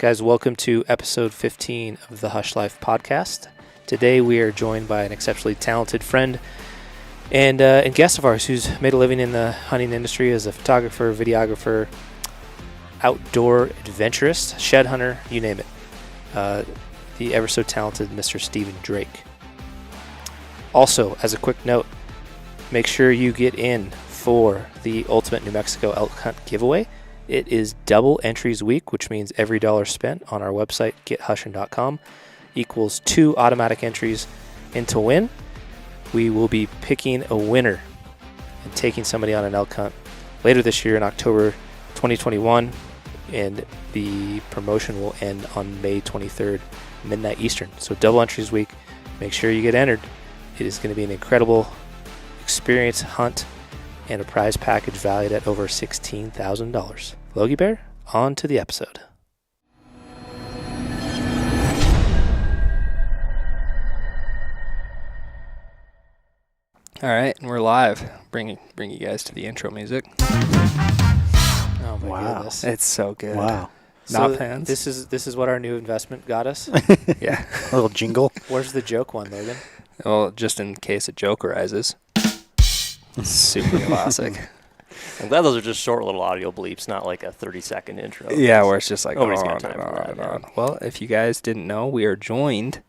Guys, welcome to episode 15 of the Hushlife podcast. Today we are joined by an exceptionally talented friend and guest of ours who's made a living in the hunting industry as a photographer, videographer, outdoor adventurist, shed hunter, you name it. The ever so talented Mr. Stephen Drake. Also, as a quick note, make sure you get in for the Ultimate New Mexico Elk Hunt giveaway. It is double entries week, which means every dollar spent on our website, gethushin.com, equals 2 automatic entries. And to win, we will be picking a winner and taking somebody on an elk hunt later this year in October 2021. And the promotion will end on May 23rd, midnight Eastern. So double entries week. Make sure you get entered. It is going to be an incredible experience hunt and a prize package valued at over $16,000. Logie Bear, on to the episode. All right, and we're live. Bring you guys to the intro music. Oh my goodness, it's so good. Wow, so fans. This is what our new investment got us. Yeah, a little jingle. Where's the joke one, Logan? Well, just in case a joke arises. Super classic. I'm glad those are just short little audio bleeps, not like a 30-second intro. Yeah, where it's just like nobody's on got time and for on that, and yeah. on. Well, if you guys didn't know, we are joined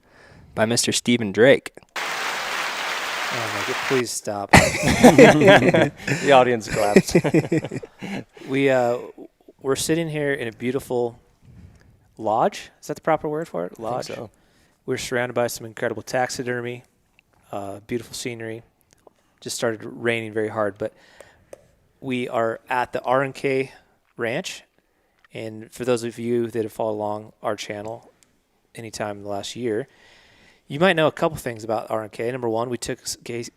by Mr. Stephen Drake. Oh my god! Please stop. The audience claps. We're sitting here in a beautiful lodge. Is that the proper word for it? Lodge. I think so. We're surrounded by some incredible taxidermy, beautiful scenery. Just started raining very hard, but we are at the R&K Ranch. And for those of you that have followed along our channel anytime in the last year, you might know a couple things about R&K. Number one, we took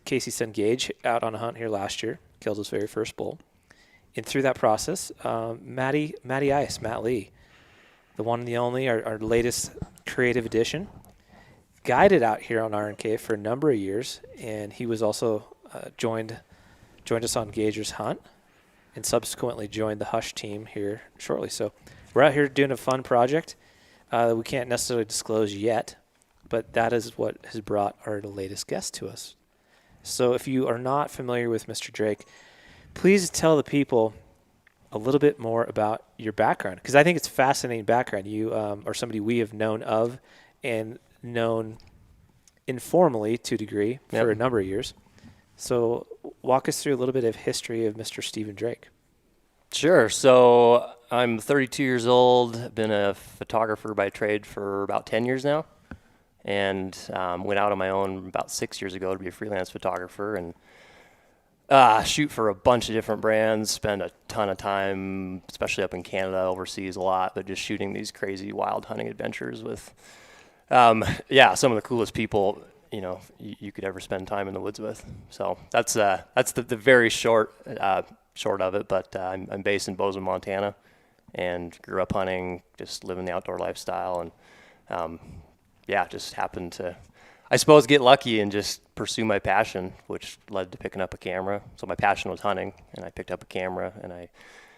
Casey's son Gage out on a hunt here last year, killed his very first bull. And through that process, Matt Lee, the one and the only, our latest creative addition, guided out here on R&K for a number of years, and he was also joined us on Gager's hunt, and subsequently joined the Hush team here shortly. So we're out here doing a fun project we can't necessarily disclose yet, but that is what has brought our latest guest to us. So if you are not familiar with Mr. Drake, please tell the people a little bit more about your background, because I think it's a fascinating background. You are somebody we have known of and known informally to a degree for a number of years. So walk us through a little bit of history of Mr. Stephen Drake. Sure. So I'm 32 years old. Been a photographer by trade for about 10 years now, and went out on my own about 6 years ago to be a freelance photographer and shoot for a bunch of different brands. Spend a ton of time, especially up in Canada, overseas a lot, but just shooting these crazy wild hunting adventures with, some of the coolest people you could ever spend time in the woods with. So that's the very short of it. But I'm based in Bozeman, Montana, and grew up hunting, just living the outdoor lifestyle, and just happened to, I suppose, get lucky and just pursue my passion, which led to picking up a camera. So my passion was hunting, and I picked up a camera, and I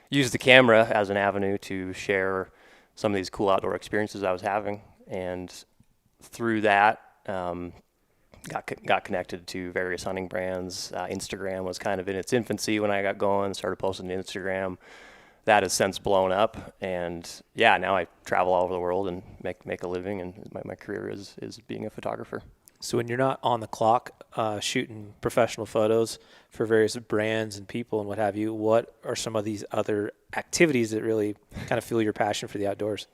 used the camera as an avenue to share some of these cool outdoor experiences I was having. And through that, got connected to various hunting brands. Instagram was kind of in its infancy when I got going, started posting to Instagram. That has since blown up, and now I travel all over the world and make a living, and my career is being a photographer. So when you're not on the clock shooting professional photos for various brands and people and what have you, what are some of these other activities that really kind of fuel your passion for the outdoors?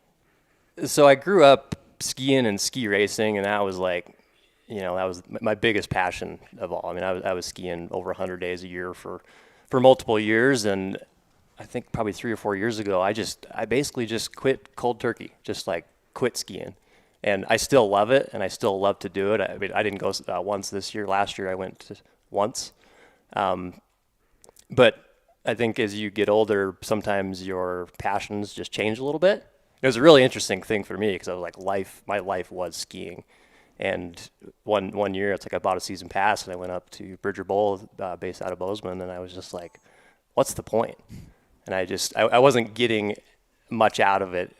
So I grew up skiing and ski racing, and that was that was my biggest passion of all. I mean, I was skiing over 100 days a year for multiple years, and I think probably 3 or 4 years ago, I basically just quit cold turkey, just quit skiing. And I still love it, and I still love to do it. I mean, I didn't go once this year. Last year I went once. But I think as you get older, sometimes your passions just change a little bit. It was a really interesting thing for me because I was my life was skiing. And one year, it's I bought a season pass, and I went up to Bridger Bowl, based out of Bozeman, and I was just like, what's the point? And I wasn't getting much out of it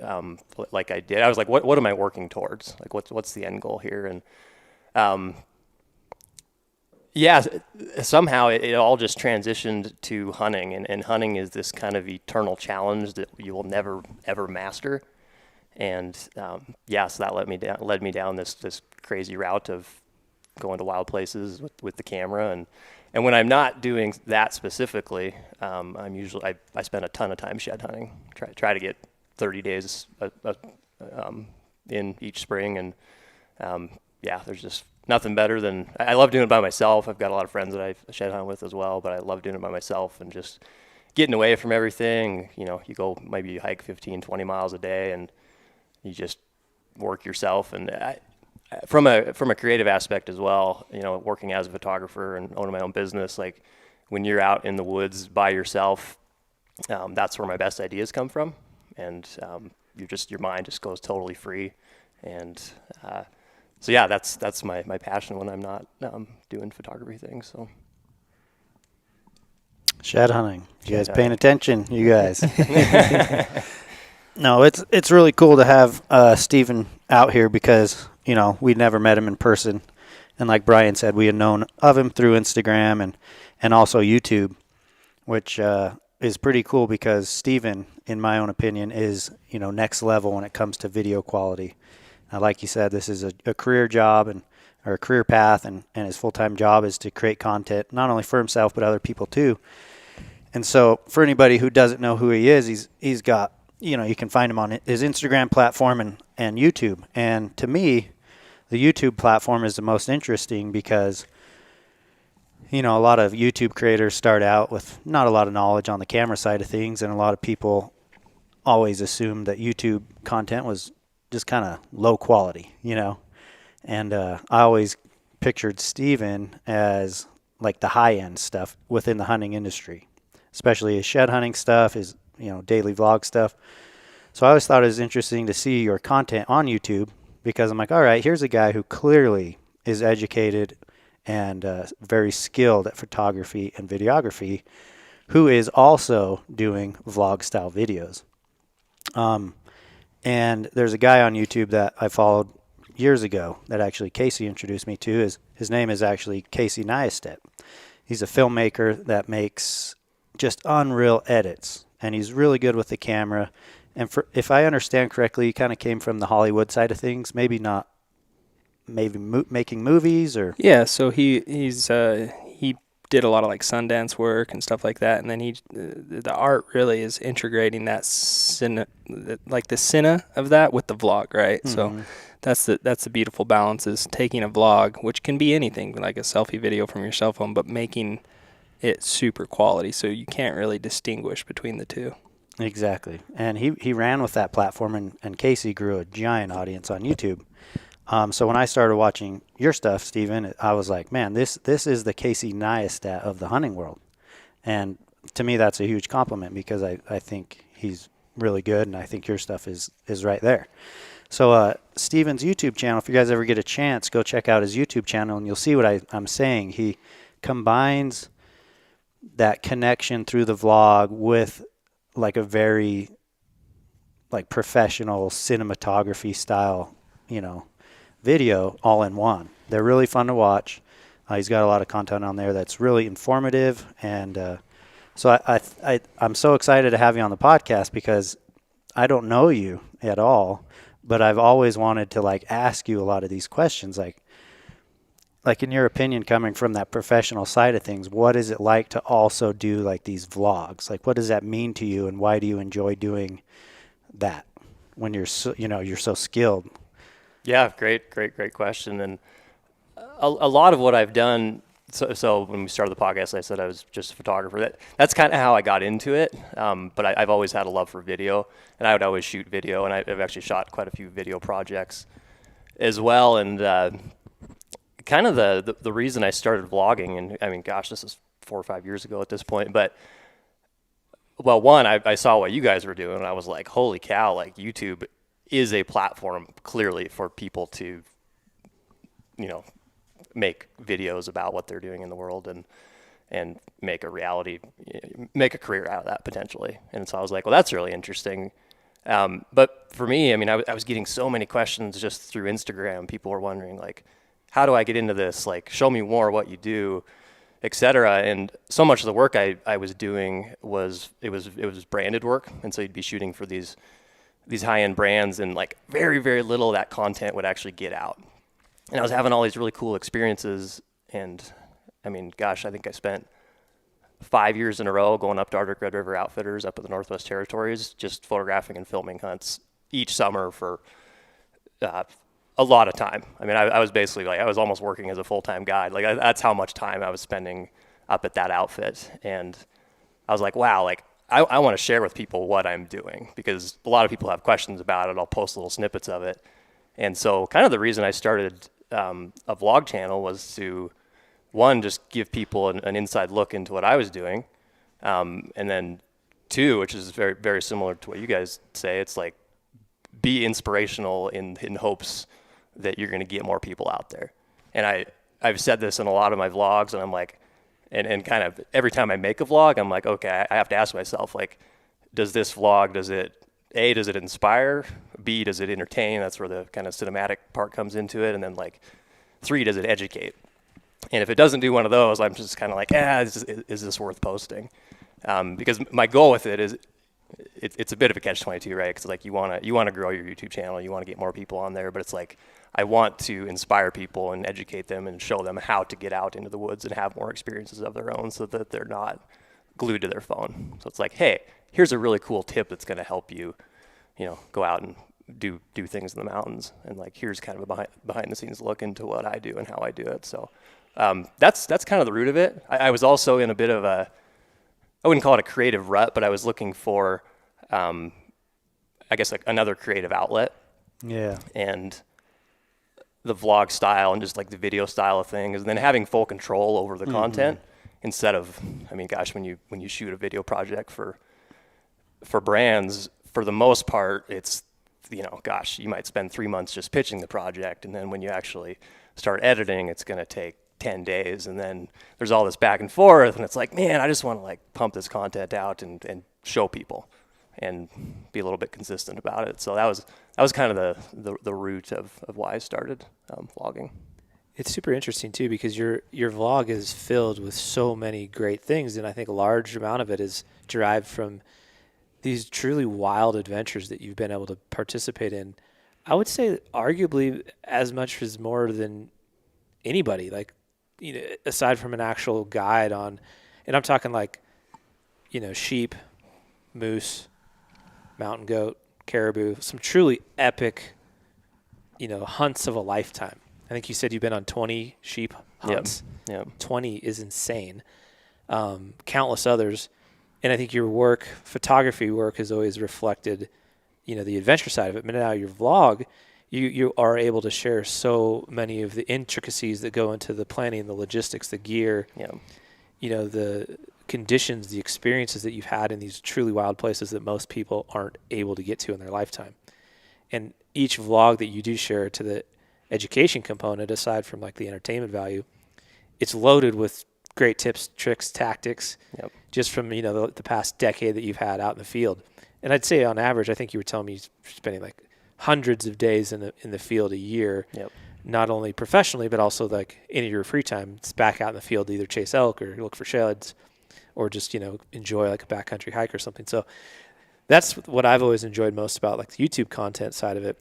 like I did. I was like, what am I working towards? Like, what's the end goal here? And yeah, somehow it all just transitioned to hunting, and hunting is this kind of eternal challenge that you will never ever master. And so that led me down this crazy route of going to wild places with the camera, and when I'm not doing that specifically, I spend a ton of time shed hunting. Try to get 30 days in each spring, and there's just nothing better than, I love doing it by myself. I've got a lot of friends that I shed hunt with as well, but I love doing it by myself and just getting away from everything. You go, maybe you hike 15, 20 miles a day, and you just work yourself. And from a creative aspect as well, working as a photographer and owning my own business, like when you're out in the woods by yourself, that's where my best ideas come from. And your mind just goes totally free. And so yeah, that's my passion when I'm not doing photography things. So shed hunting. You guys paying attention? You guys. No, it's really cool to have Stephen out here because we'd never met him in person, and like Brian said, we had known of him through Instagram and also YouTube, which is pretty cool because Stephen, in my own opinion, is next level when it comes to video quality. Like you said, this is a career job or a career path, and his full-time job is to create content not only for himself but other people too. And so for anybody who doesn't know who he is, he's got, you can find him on his Instagram platform and YouTube. And to me, the YouTube platform is the most interesting because, a lot of YouTube creators start out with not a lot of knowledge on the camera side of things, and a lot of people always assume that YouTube content was just kind of low quality, And I always pictured Steven as like the high-end stuff within the hunting industry, especially his shed hunting stuff, his daily vlog stuff. So I always thought it was interesting to see your content on YouTube because I'm like, all right, here's a guy who clearly is educated and very skilled at photography and videography, who is also doing vlog style videos. And there's a guy on YouTube that I followed years ago that actually Casey introduced me to. His name is actually Casey Neistat. He's a filmmaker that makes just unreal edits, and he's really good with the camera. And if I understand correctly, he kind of came from the Hollywood side of things, maybe making movies or. Yeah, so he did a lot of like Sundance work and stuff like that, and then the art really is integrating that like the cine of that with the vlog, right? Mm-hmm. So that's the beautiful balance, is taking a vlog, which can be anything like a selfie video from your cell phone, but making it super quality, so you can't really distinguish between the two. Exactly. And he ran with that platform, and Casey grew a giant audience on YouTube. So when I started watching your stuff, Steven, I was like, man, this is the Casey Neistat of the hunting world. And to me, that's a huge compliment because I think he's really good, and I think your stuff is right there. So Steven's YouTube channel, if you guys ever get a chance, go check out his YouTube channel, and you'll see what I'm saying. He combines that connection through the vlog with like a very like professional cinematography style, video all in one. They're really fun to watch. He's got a lot of content on there that's really informative, and so I'm so excited to have you on the podcast because I don't know you at all, but I've always wanted to like ask you a lot of these questions, like in your opinion, coming from that professional side of things, what is it like to also do like these vlogs? Like, what does that mean to you, and why do you enjoy doing that when you're you're so skilled? Yeah, great question. And a lot of what I've done, so when we started the podcast, I said I was just a photographer. That's kind of how I got into it. But I've always had a love for video, and I would always shoot video, and I've actually shot quite a few video projects as well. And kind of the reason I started vlogging, and I mean, gosh, this is 4 or 5 years ago at this point, but well, one, I saw what you guys were doing, and I was like, holy cow, like YouTube is a platform clearly for people to, make videos about what they're doing in the world and make a career out of that potentially. And so I was like, well, that's really interesting. But for me, I mean, I was getting so many questions just through Instagram. People were wondering, like, how do I get into this? Like, show me more what you do, et cetera. And so much of the work I was doing was branded work. And so you'd be shooting for these high-end brands, and like very, very little of that content would actually get out. And I was having all these really cool experiences. And I mean, gosh, I think I spent 5 years in a row going up to Arctic Red River Outfitters up in the Northwest Territories, just photographing and filming hunts each summer for a lot of time. I mean, I was basically like, I was almost working as a full-time guide. Like that's how much time I was spending up at that outfit. And I was like, wow, like I want to share with people what I'm doing, because a lot of people have questions about it. I'll post little snippets of it. And so kind of the reason I started a vlog channel was to, one, just give people an inside look into what I was doing. And then two, which is very, very similar to what you guys say, it's like be inspirational in hopes that you're going to get more people out there. And I've said this in a lot of my vlogs, and I'm like, and kind of every time I make a vlog, I'm like, okay, I have to ask myself, like, does this vlog, does it inspire? B, does it entertain? That's where the kind of cinematic part comes into it. And then like 3, does it educate? And if it doesn't do one of those, I'm just kind of like, is this worth posting? Because my goal with it is, it's a bit of a catch-22, right? Because like you want to grow your YouTube channel, you want to get more people on there, but it's like I want to inspire people and educate them and show them how to get out into the woods and have more experiences of their own, so that they're not glued to their phone. So it's like, hey, here's a really cool tip that's going to help you, go out and do things in the mountains, and like here's kind of a behind the scenes look into what I do and how I do it. So that's kind of the root of it. I was also in a bit of a, I wouldn't call it a creative rut, but I was looking for, I guess, like another creative outlet. Yeah. And the vlog style and just like the video style of things, and then having full control over the content instead of, I mean, gosh, when you shoot a video project for brands, for the most part, it's, gosh, you might spend 3 months just pitching the project, and then when you actually start editing, it's going to take 10 days, and then there's all this back and forth, and it's like, man, I just want to like pump this content out and show people and be a little bit consistent about it. So that was kind of the root of why I started vlogging. It's super interesting too, because your vlog is filled with so many great things, and I think a large amount of it is derived from these truly wild adventures that you've been able to participate in. I would say arguably as much as more than anybody, like, aside from an actual guide on, and I'm talking like, sheep, moose, mountain goat, caribou, some truly epic, hunts of a lifetime. I think you said you've been on 20 sheep hunts. Yep. 20 is insane. Countless others. And I think your work, photography work, has always reflected, the adventure side of it. But now your vlog, you are able to share so many of the intricacies that go into the planning, the logistics, the gear, the conditions, the experiences that you've had in these truly wild places that most people aren't able to get to in their lifetime. And each vlog that you do share, to the education component, aside from like the entertainment value, it's loaded with great tips, tricks, tactics, just from, the past decade that you've had out in the field. And I'd say on average, I think you were telling me you're spending like hundreds of days in the field a year, not only professionally, but also like in your free time, it's back out in the field to either chase elk or look for sheds, or just, enjoy like a backcountry hike or something. So that's what I've always enjoyed most about like the YouTube content side of it.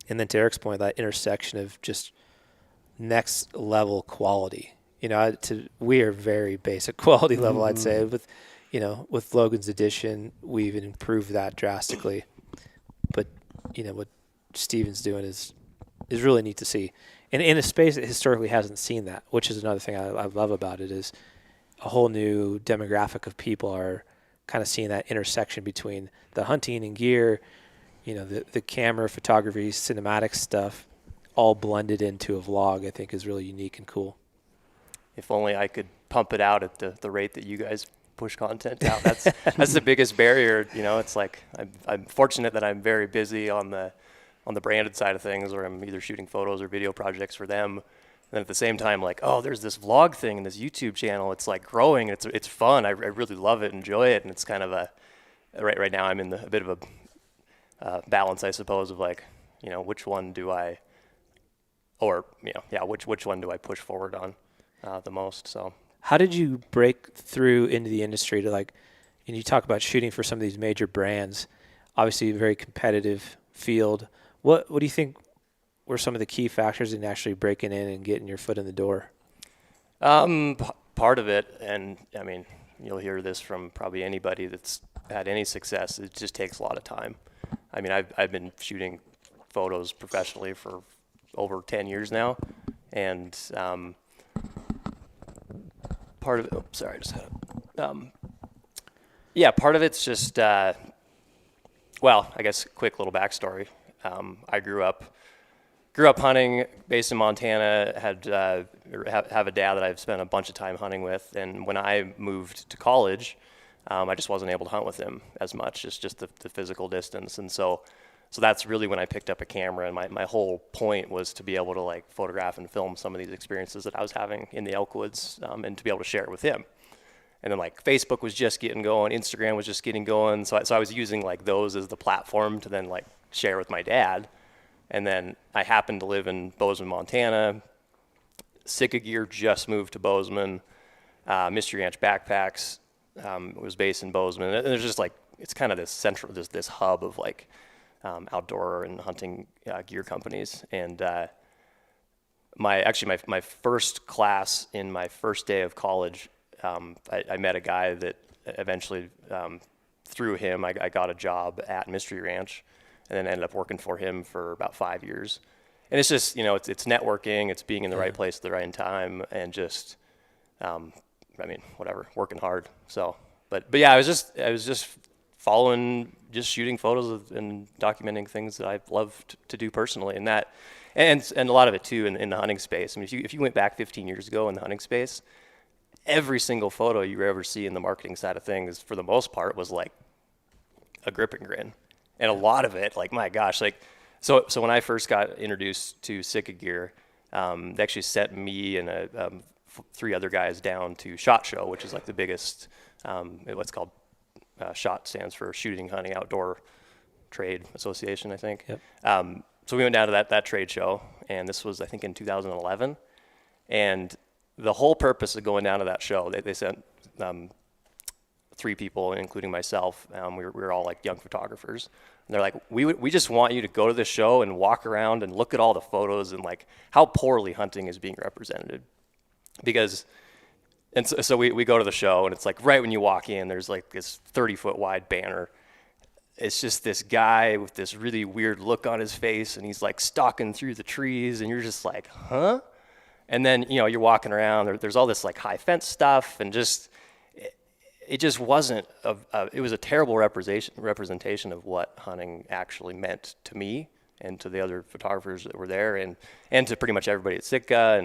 And then to Eric's point, that intersection of just next level quality. We are very basic quality level, I'd say. With Logan's edition, we've improved that drastically. But, what Steven's doing is really neat to see. And in a space that historically hasn't seen that, which is another thing I love about it, is a whole new demographic of people are kind of seeing that intersection between the hunting and gear, the camera, photography, cinematic stuff, all blended into a vlog, I think is really unique and cool. If only I could pump it out at the rate that you guys push content out. That's the biggest barrier. It's like I'm fortunate that I'm very busy on the branded side of things, where I'm either shooting photos or video projects for them. And then at the same time, like, oh, there's this vlog thing and this YouTube channel. It's like growing. It's fun. I really love it, enjoy it, and it's kind of right now I'm in a bit of a balance, I suppose, of like, which one do I, or which one do I push forward on the most? So How did you break through into the industry to like, and you talk about shooting for some of these major brands, obviously a very competitive field. What do you think were some of the key factors in actually breaking in and getting your foot in the door? Part of it, and I mean, you'll hear this from probably anybody that's had any success, it just takes a lot of time. I mean, I've been shooting photos professionally for over 10 years now, and part of it, sorry, I just had part of it's just, well, I guess quick little backstory. I grew up hunting, based in Montana. Have a dad that I've spent a bunch of time hunting with, and when I moved to college, I just wasn't able to hunt with him as much, just the physical distance. And so that's really when I picked up a camera, and my whole point was to be able to like photograph and film some of these experiences that I was having in the elk woods, and to be able to share it with him. And then like Facebook was just getting going, Instagram was just getting going, so I was using like those as the platform to then like share with my dad. And then I happened to live in Bozeman, Montana. Sitka Gear just moved to Bozeman. Mystery Ranch Backpacks was based in Bozeman. And there's just like, it's kind of this central, this hub of like outdoor and hunting gear companies. And my first class in my first day of college, I met a guy that eventually, through him, I got a job at Mystery Ranch, and then ended up working for him for about 5 years. And it's just, it's networking, it's being in the right place at the right time, and just, whatever, working hard. So, but yeah, I was just following, just shooting photos and documenting things that I've loved to do personally, and a lot of it too in the hunting space. I mean, if you went back 15 years ago in the hunting space, every single photo you ever see in the marketing side of things, for the most part, was like a grip and grin. And a lot of it, like, my gosh, like, so when I first got introduced to Sitka Gear, they actually sent me and 3 other guys down to SHOT Show, which is like the biggest, what's called, SHOT stands for Shooting, Hunting, Outdoor Trade Association, I think. Yep. So we went down to that trade show, and this was, I think, in 2011. And the whole purpose of going down to that show, they sent 3 people, including myself. We were all like young photographers. And they're like, we just want you to go to the show and walk around and look at all the photos and like how poorly hunting is being represented. So we go to the show, and it's like right when you walk in, there's like this 30-foot wide banner. It's just this guy with this really weird look on his face, and he's like stalking through the trees, and you're just like, huh? And then, you're walking around, there's all this like high fence stuff, and just, it just wasn't, it was a terrible representation of what hunting actually meant to me and to the other photographers that were there, and to pretty much everybody at Sitka,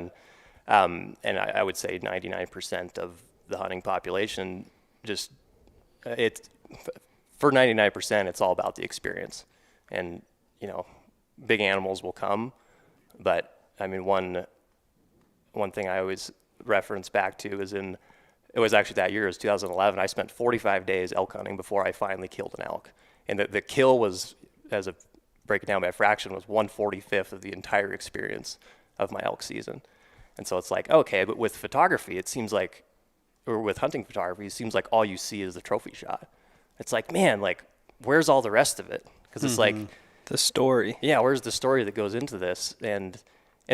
and I would say 99% of the hunting population, just, for 99%, it's all about the experience. And, big animals will come, but I mean, one thing I always reference back to is it was actually that year, it was 2011, I spent 45 days elk hunting before I finally killed an elk. And the kill was, as a break it down by a fraction, was 1/45 of the entire experience of my elk season. And so it's like, okay, but with photography, it seems like, or with hunting photography, it seems like all you see is the trophy shot. It's like, man, like, where's all the rest of it? Because it's like, the story. Yeah, where's the story that goes into this? And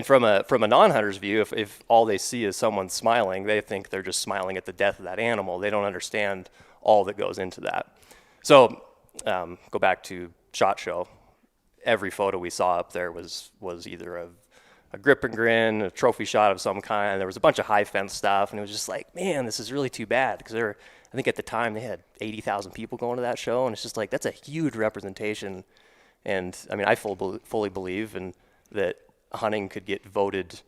from a non-hunter's view, if all they see is someone smiling, they think they're just smiling at the death of that animal. They don't understand all that goes into that. So go back to SHOT Show. Every photo we saw up there was either a grip and grin, a trophy shot of some kind. There was a bunch of high fence stuff, and it was just like, man, this is really too bad, because I think at the time they had 80,000 people going to that show, and it's just like, that's a huge representation. And I mean, I fully believe that hunting could get voted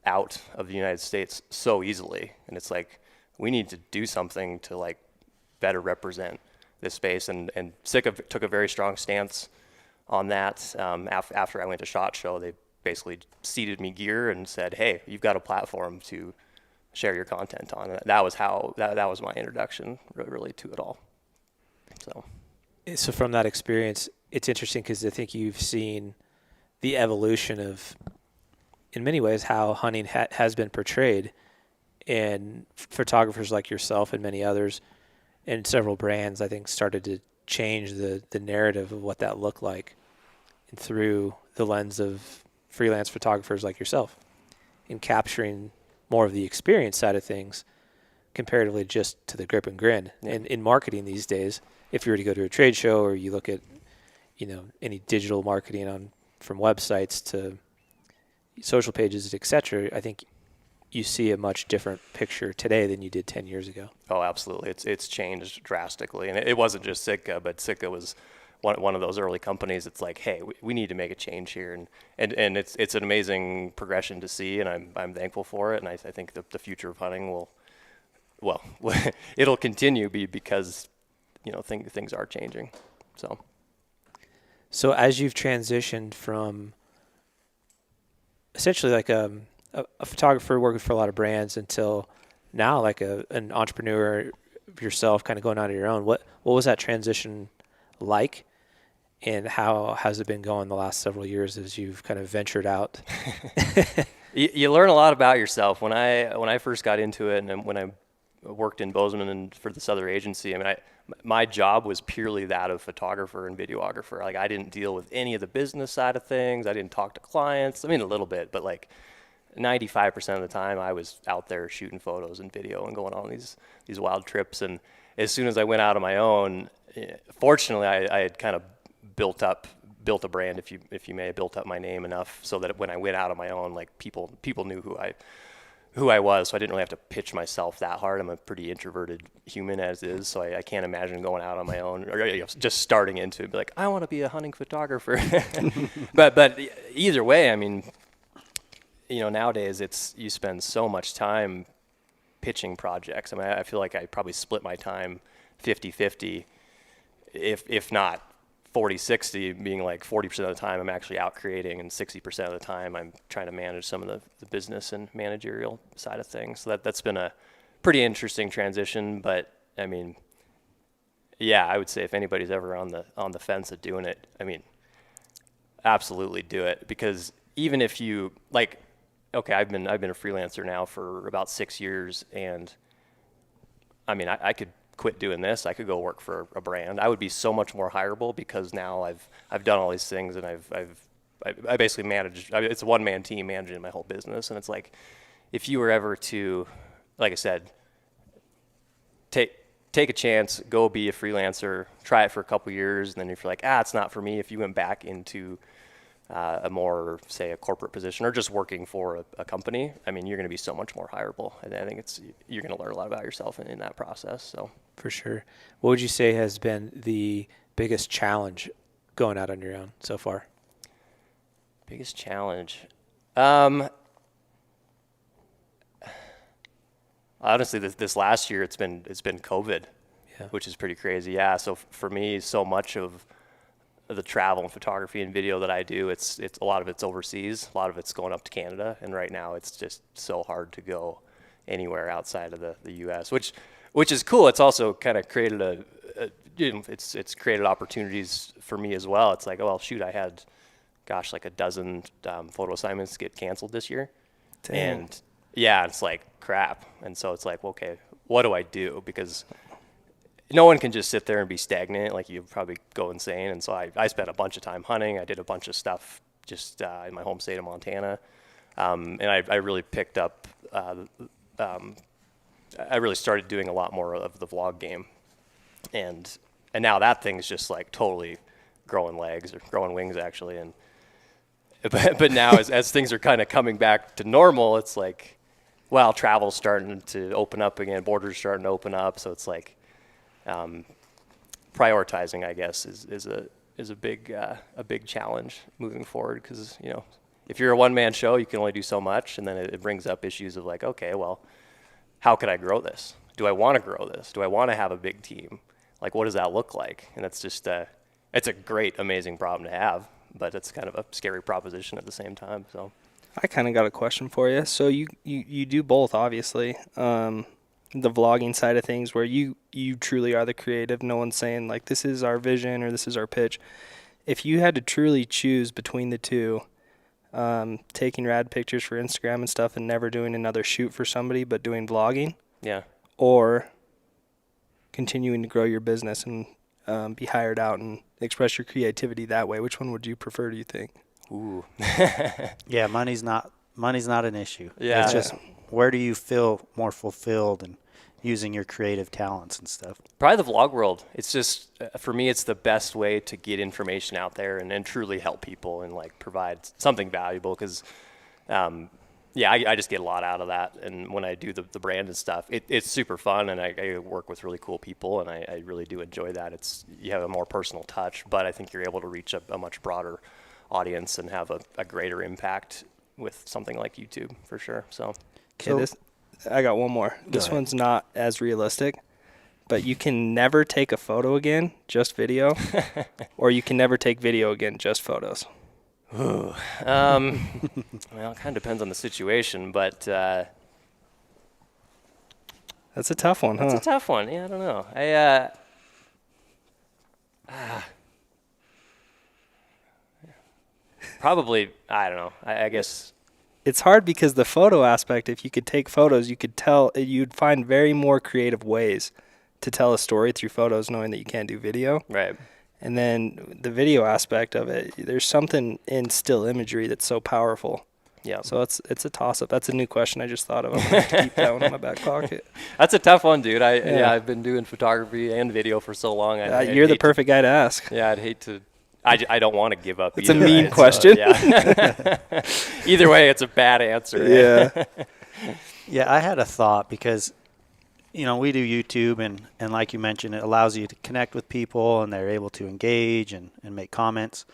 out of the United States so easily, and it's like, we need to do something to like better represent this space. And Sitka took a very strong stance on that. After I went to SHOT Show, they basically seeded me gear and said, hey, you've got a platform to share your content on. And that was that was my introduction really to it all. So from that experience, it's interesting because I think you've seen the evolution of, in many ways, how hunting has been portrayed, and photographers like yourself and many others and several brands, I think, started to change the narrative of what that looked like, and through the lens of freelance photographers like yourself, in capturing more of the experience side of things comparatively just to the grip and grin. Yeah. And in marketing these days, if you were to go to a trade show or you look at, any digital marketing from websites to social pages, etc., I think you see a much different picture today than you did 10 years ago. Oh, absolutely. It's changed drastically. And it wasn't just Sitka, but Sitka was one of those early companies. It's like, hey, we need to make a change here. And it's an amazing progression to see, and I'm thankful for it. And I think the future of hunting it'll continue because, things are changing. So as you've transitioned from essentially like a photographer working for a lot of brands until now like an entrepreneur yourself, kind of going out on your own, what was that transition like, and how has it been going the last several years as you've kind of ventured out? You learn a lot about yourself. When I first got into it, and when I worked in Bozeman and for this other agency, my job was purely that of photographer and videographer. Like, I didn't deal with any of the business side of things. I didn't talk to clients. A little bit, but like 95% of the time I was out there shooting photos and video and going on these wild trips. And as soon as I went out on my own, fortunately I had kind of built a brand, if you may, built up my name enough so that when I went out on my own, like people knew who I was, so I didn't really have to pitch myself that hard. I'm a pretty introverted human as is, so I can't imagine going out on my own or just starting into it, be like, I want to be a hunting photographer. but either way, nowadays you spend so much time pitching projects. I feel like I probably split my time 50-50, if not 40-60, being like 40% of the time I'm actually out creating, and 60% of the time I'm trying to manage some of the business and managerial side of things. So that's been a pretty interesting transition. But I would say if anybody's ever on the fence of doing it, absolutely do it. Because even if you I've been a freelancer now for about 6 years, and I could quit doing this. I could go work for a brand. I would be so much more hireable because now I've done all these things, and I basically manage. It's a one-man team managing my whole business, and it's like, if you were ever to, like I said, take a chance, go be a freelancer, try it for a couple years, and then if you're like, it's not for me, if you went back into a more, say, a corporate position or just working for a company, you're going to be so much more hireable. And I think you're going to learn a lot about yourself in that process. So For sure. What would you say has been the biggest challenge going out on your own so far? Biggest challenge? Honestly, this last year it's been COVID, which is pretty crazy. Yeah. So for me, so much of the travel and photography and video that I do, it's a lot of it's overseas, a lot of it's going up to Canada, and right now it's just so hard to go anywhere outside of the U.S., which is cool. It's also kind of created it's created opportunities for me as well. It's like, I had, like a dozen photo assignments get canceled this year. Dang. And it's like crap. And so it's like, okay, what do I do? Because no one can just sit there and be stagnant. Like, you probably go insane. And so I spent a bunch of time hunting. I did a bunch of stuff just in my home state of Montana. And I really picked up, I really started doing a lot more of the vlog game. And now that thing's just like totally growing legs, or growing wings actually. And but now as things are kind of coming back to normal, it's like, travel's starting to open up again, borders starting to open up. So it's like, prioritizing, I guess, is a big challenge moving forward, because if you're a one-man show, you can only do so much, and then it brings up issues of like, okay, how could I grow this? Do I want to grow this? Do I want to have a big team? Like, what does that look like? And that's just it's a great, amazing problem to have, but it's kind of a scary proposition at the same time. So I kind of got a question for you. So you do both, obviously. The vlogging side of things, where you truly are the creative. No one's saying like, this is our vision or this is our pitch. if you had to truly choose between the two, taking rad pictures for Instagram and stuff and never doing another shoot for somebody but doing vlogging, Yeah. or continuing to grow your business and be hired out and express your creativity that way, which one would you prefer, do you think? Ooh. Yeah, money's not an issue. Yeah. It's just where do you feel more fulfilled and using your creative talents and stuff. Probably the vlog world. It's just, for me, it's the best way to get information out there and truly help people and like provide something valuable. Because, I just get a lot out of that. And when I do the brand and stuff, it's super fun, and I work with really cool people, and I really do enjoy that. You have a more personal touch, but I think you're able to reach a much broader audience and have a greater impact with something like YouTube for sure. So, I got one more. This one's not as realistic, but you can never take a photo again, just video, or you can never take video again, just photos. Ooh. Well, it kind of depends on the situation, but that's a tough one, that's huh? a tough one. Yeah, I don't know. Probably, I don't know. I guess It's hard because the photo aspect, if you could take photos, you'd find very more creative ways to tell a story through photos, knowing that you can't do video. right. And then the video aspect of it, there's something in still imagery that's so powerful. Yeah. So it's a toss-up. That's a new question I just thought of. I'm going to have to keep that one in my back pocket. That's a tough one, dude. Yeah. I've been doing photography and video for so long. You're the perfect guy to ask. Yeah, I'd hate to. I don't want to give up. It's a either, mean right? question. So, yeah. Either way, it's a bad answer. Yeah. Yeah, I had a thought because, we do YouTube and like you mentioned, it allows you to connect with people and they're able to engage and make comments.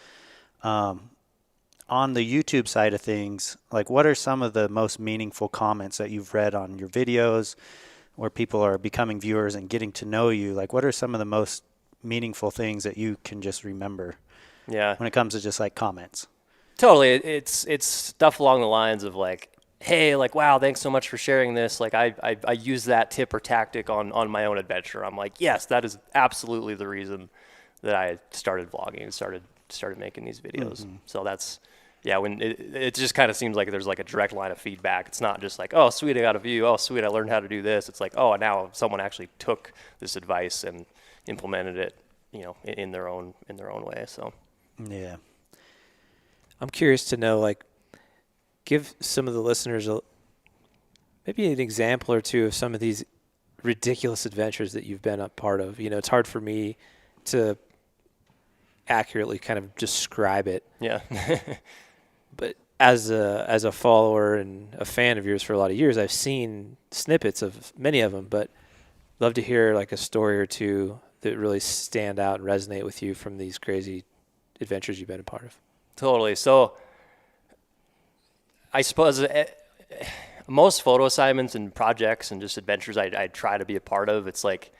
On the YouTube side of things, like what are some of the most meaningful comments that you've read on your videos where people are becoming viewers and getting to know you? Like what are some of the most meaningful things that you can just remember? Yeah. When it comes to just like comments. Totally. It's stuff along the lines of like, hey, like, wow, thanks so much for sharing this. Like I use that tip or tactic on my own adventure. I'm like, yes, that is absolutely the reason that I started vlogging and started making these videos. Mm-hmm. So that's, when it just kind of seems like there's like a direct line of feedback. It's not just like, oh, sweet, I got a view. Oh, sweet, I learned how to do this. It's like, oh, now someone actually took this advice and implemented it, in their own way. So. Yeah. I'm curious to know, like, give some of the listeners maybe an example or two of some of these ridiculous adventures that you've been a part of. It's hard for me to accurately kind of describe it. Yeah. But as a follower and a fan of yours for a lot of years, I've seen snippets of many of them, but love to hear like a story or two that really stand out and resonate with you from these crazy adventures you've been a part of. Totally. So I suppose most photo assignments and projects and just adventures I try to be a part of, it's like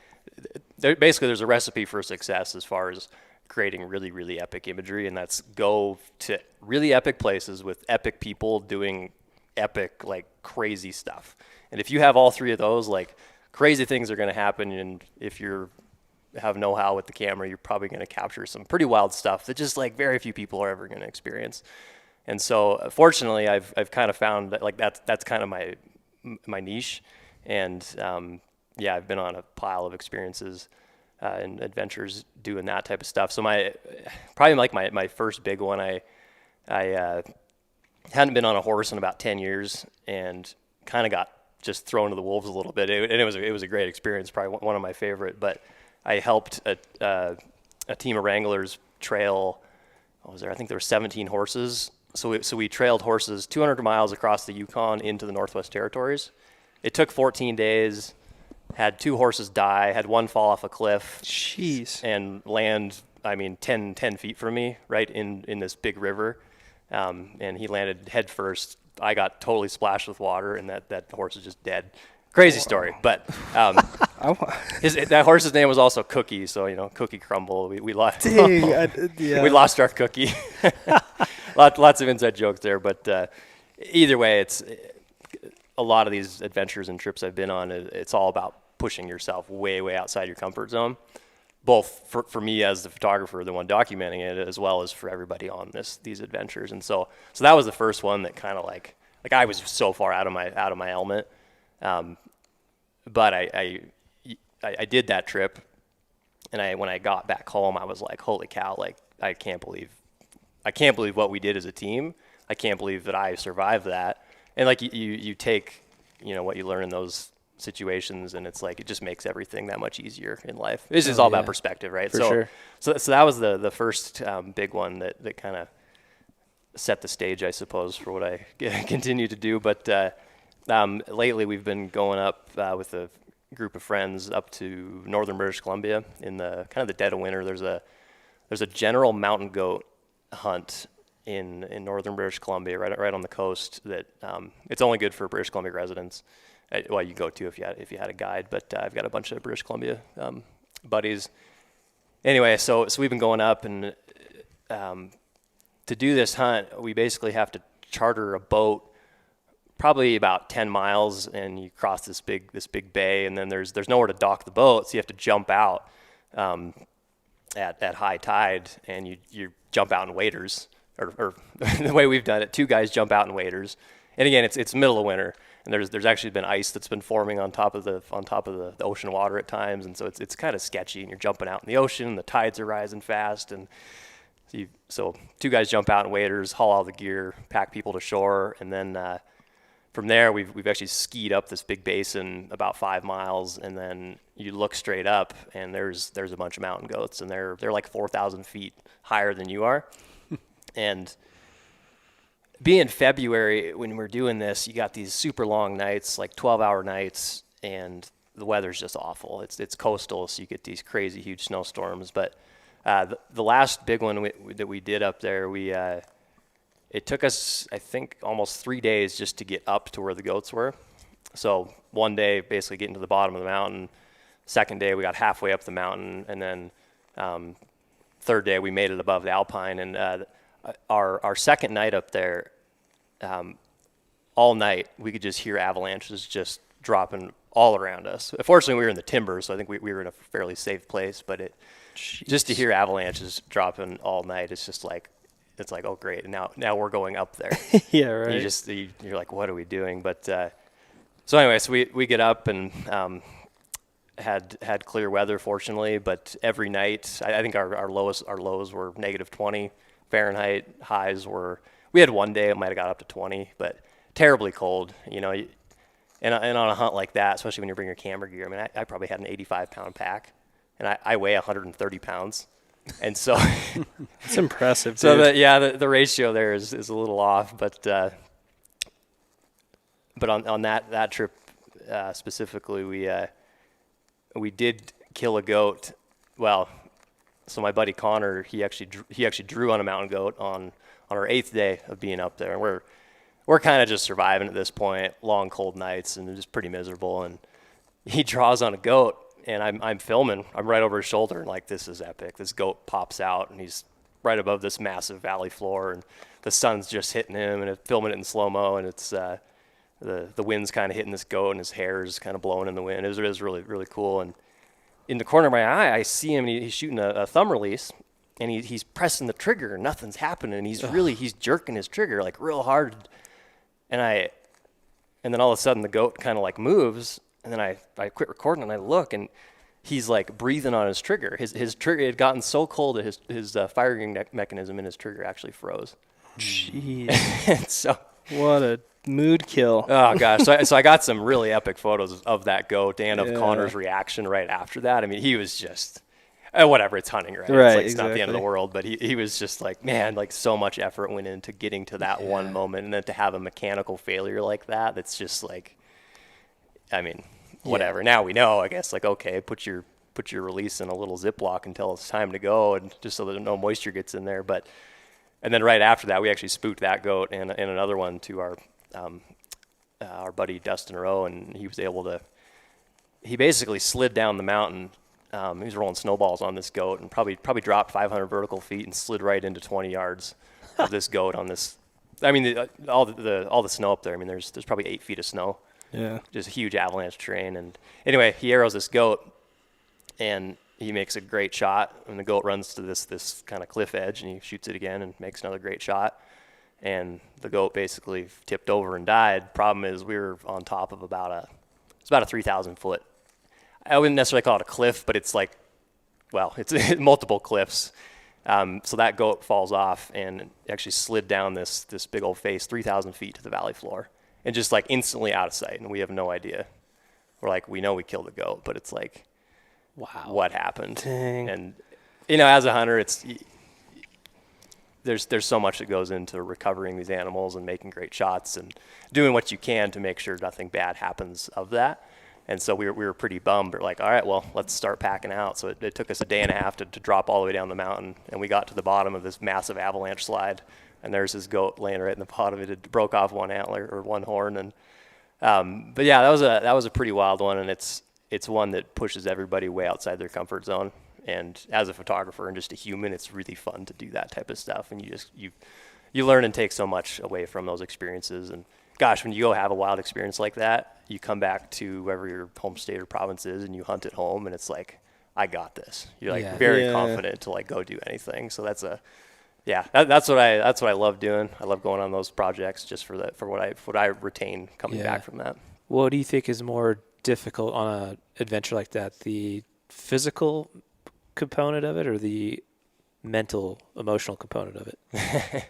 there's a recipe for success as far as creating really, really epic imagery, and that's go to really epic places with epic people doing epic, like crazy stuff. And if you have all three of those, like crazy things are going to happen. And if you have know-how with the camera, you're probably going to capture some pretty wild stuff that just like very few people are ever going to experience. And so fortunately I've kind of found that like that's kind of my niche. And I've been on a pile of experiences and adventures doing that type of stuff. So my first big one, I hadn't been on a horse in about 10 years and kind of got just thrown to the wolves a little bit. And it was a great experience, probably one of my favorite. But I helped a team of wranglers trail. I think there were 17 horses. So we trailed horses 200 miles across the Yukon into the Northwest Territories. It took 14 days. Had 2 horses die. Had one fall off a cliff. Jeez. And land, 10 feet from me, right in this big river. And he landed head first. I got totally splashed with water, and that horse is just dead. Crazy story, but that horse's name was also Cookie, so Cookie Crumble. We lost. We lost our Cookie. Lots of inside jokes there, but either way, it's a lot of these adventures and trips I've been on. It's all about pushing yourself way outside your comfort zone. both for me as the photographer, the one documenting it, as well as for everybody on these adventures. And so that was the first one that kind of like I was so far out of my element. But I did that trip, and when I got back home, I was like, holy cow, like I can't believe what we did as a team. I can't believe that I survived that. And like you take, what you learn in those situations, and it's like it just makes everything that much easier in life. It's just all about perspective, right? For sure. So that was the first big one that kind of set the stage, I suppose, for what I continue to do. But lately we've been going up with a group of friends up to northern British Columbia in the kind of the dead of winter. There's a general mountain goat hunt in northern British Columbia, right on the coast. That it's only good for British Columbia residents. Well, you go to if you had a guide, but I've got a bunch of British Columbia buddies. Anyway, so we've been going up, and to do this hunt, we basically have to charter a boat, probably about 10 miles, and you cross this big bay, and then there's nowhere to dock the boat, so you have to jump out at high tide, and you jump out in waders, or the way we've done it, 2 guys jump out in waders, and again, it's middle of winter. And there's actually been ice that's been forming on top of the ocean water at times, and so it's kind of sketchy. And you're jumping out in the ocean, and the tides are rising fast, and so 2 guys jump out in waders, haul all the gear, pack people to shore, and then from there we've actually skied up this big basin about 5 miles, and then you look straight up, and there's a bunch of mountain goats, and they're like 4,000 feet higher than you are, and being February, when we're doing this, you got these super long nights, like 12-hour nights, and the weather's just awful. It's coastal, so you get these crazy huge snowstorms. But the last big one that we did up there, it took us, I think, almost 3 days just to get up to where the goats were. So one day, basically getting to the bottom of the mountain. Second day, we got halfway up the mountain, and then third day, we made it above the Alpine. And our second night up there, all night we could just hear avalanches just dropping all around us. Fortunately, we were in the timber, so I think we were in a fairly safe place. But just to hear avalanches dropping all night, it's like, oh great, and now we're going up there. Yeah, right. You're like, what are we doing? But so anyway, so we get up and had clear weather, fortunately. But every night, I think our lows were -20 Fahrenheit. Highs we had one day it might have got up to 20, but terribly cold, and on a hunt like that, especially when you bring your camera gear. I mean, I probably had an 85-pound pack, and I weigh 130 pounds, and so it's impressive. So dude. the ratio there is a little off, but on that trip specifically, we did kill a goat. Well, so my buddy Connor, he actually drew on a mountain goat on our 8th day of being up there, and we're kind of just surviving at this point, long cold nights, and just pretty miserable. And he draws on a goat, and I'm filming. I'm right over his shoulder, and like, this is epic. This goat pops out, and he's right above this massive valley floor, and the sun's just hitting him, and filming it in slow mo, and it's the wind's kind of hitting this goat, and his hair is kind of blowing in the wind. It was really, really cool. And in the corner of my eye, I see him, and he's shooting a thumb release, and he's pressing the trigger, and nothing's happening. And he's jerking his trigger like real hard. And then all of a sudden the goat kind of like moves, and then I quit recording, and I look, and he's like breathing on his trigger. His trigger had gotten so cold that his firing mechanism in his trigger actually froze. Jeez. And so what a mood kill. Oh gosh, so I got some really epic photos of that goat and of Connor's reaction right after that. I mean, he was just whatever, it's hunting, right? It's not the end of the world, but he was just like, man, like so much effort went into getting to that one moment, and then to have a mechanical failure like that's just like, I mean, whatever. Now we know, I guess, like, okay, put your release in a little Ziploc until it's time to go, and just so that no moisture gets in there. But and then right after that, we actually spooked that goat and another one to our buddy Dustin Rowe, and he was able to. He basically slid down the mountain. He was rolling snowballs on this goat, and probably dropped 500 vertical feet and slid right into 20 yards of this goat on this. I mean, all the snow up there. I mean, there's probably 8 feet of snow. Yeah. Just a huge avalanche terrain. And anyway, he arrows this goat, and he makes a great shot, and the goat runs to this kind of cliff edge, and he shoots it again and makes another great shot. And the goat basically tipped over and died. Problem is, we were on top of it's about a 3,000 foot. I wouldn't necessarily call it a cliff, but it's like, well, it's multiple cliffs. So that goat falls off and actually slid down this big old face 3,000 feet to the valley floor, and just like instantly out of sight. And we have no idea. We're like, we know we killed the goat, but it's like, wow, what happened? Dang. And as a hunter, there's so much that goes into recovering these animals and making great shots and doing what you can to make sure nothing bad happens of that. And so we were pretty bummed. We're like, all right, well, let's start packing out. So it took us a day and a half to drop all the way down the mountain, and we got to the bottom of this massive avalanche slide, and there's this goat laying right in the bottom of it. It broke off one antler or one horn, and but yeah, that was a pretty wild one, and it's one that pushes everybody way outside their comfort zone. And as a photographer and just a human, it's really fun to do that type of stuff, and you learn and take so much away from those experiences. And gosh, when you go have a wild experience like that, you come back to wherever your home state or province is, and you hunt at home, and it's like, I got this. You're like very confident to like go do anything. So that's what I love doing. I love going on those projects just for what I retain coming back from that. What do you think is more difficult on an adventure like that, the physical component of it or the mental, emotional component of it?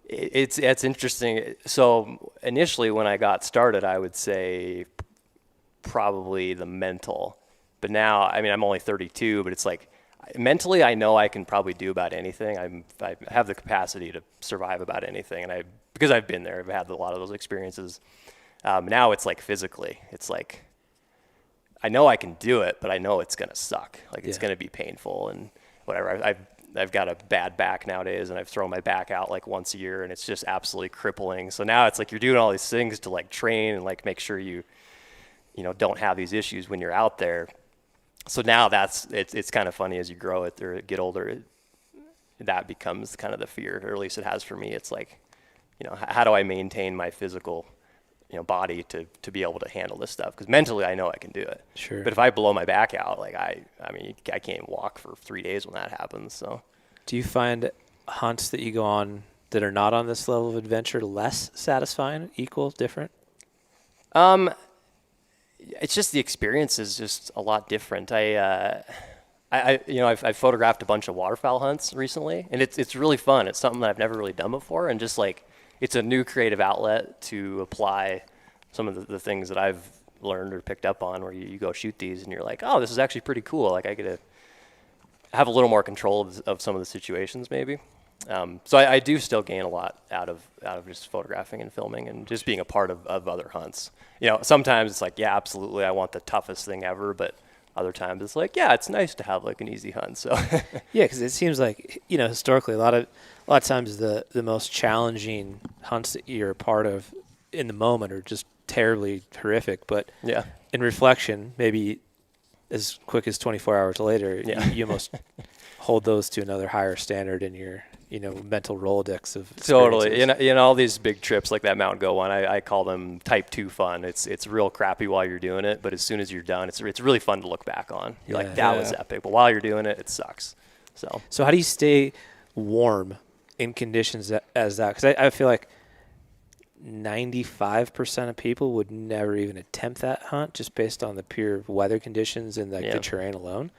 It's interesting. So initially when I got started, I would say probably the mental. But now, I mean, I'm only 32, but it's like mentally I know I can probably do about anything. I have the capacity to survive about anything, and because I've been there, I've had a lot of those experiences. Now it's like physically, it's like I know I can do it, but I know it's gonna suck. Like it's gonna be painful and whatever. I've got a bad back nowadays, and I've thrown my back out like once a year, and it's just absolutely crippling. So now it's like you're doing all these things to like train and like make sure you don't have these issues when you're out there. So now it's kind of funny as you grow it or get older, that becomes kind of the fear, or at least it has for me. It's like, how do I maintain my physical body to be able to handle this stuff? Because mentally I know I can do it. Sure. But if I blow my back out, like I can't walk for 3 days when that happens. So do you find hunts that you go on that are not on this level of adventure less satisfying, equal, different? It's just the experience is just a lot different. I've photographed a bunch of waterfowl hunts recently, and it's really fun. It's something that I've never really done before, and just like it's a new creative outlet to apply some of the things that I've learned or picked up on, where you go shoot these and you're like, oh, this is actually pretty cool. Like I get to have a little more control of some of the situations maybe. So I do still gain a lot out of just photographing and filming and just being a part of other hunts. Sometimes it's like, yeah, absolutely, I want the toughest thing ever, but other times it's like, yeah, it's nice to have like an easy hunt. So yeah, because it seems like historically a lot of times the most challenging hunts that you're a part of in the moment are just terribly horrific. But yeah, in reflection, maybe as quick as 24 hours later, you almost hold those to another higher standard in your mental Rolodex of experiences. Totally. All these big trips like that Mount Go one, I call them type 2 fun. It's real crappy while you're doing it, but as soon as you're done, it's really fun to look back on. You're like, that was epic, but while you're doing it, it sucks. So how do you stay warm in conditions as that? Because I feel like 95% of people would never even attempt that hunt just based on the pure weather conditions and the terrain alone.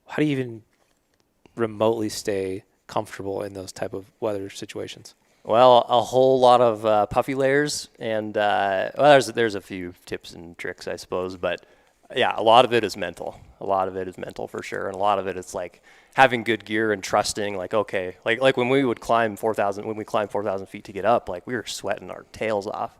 How do you even remotely stay comfortable in those type of weather situations? Well, a whole lot of puffy layers, and there's a few tips and tricks, I suppose, but yeah, a lot of it is mental. A lot of it is mental for sure, and a lot of it is like having good gear and trusting. Like okay, like when we would climb 4,000 feet to get up, like we were sweating our tails off,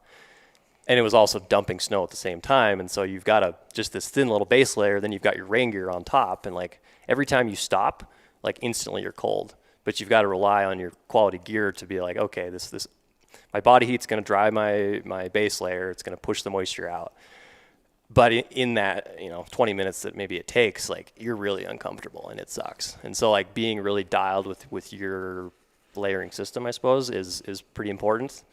and it was also dumping snow at the same time, and so you've got just this thin little base layer, then you've got your rain gear on top, and like every time you stop, like instantly you're cold. But you've got to rely on your quality gear to be like, okay, this my body heat's going to dry my base layer. It's going to push the moisture out. But in that 20 minutes that maybe it takes, like you're really uncomfortable and it sucks. And so like being really dialed with your layering system, I suppose, is pretty important.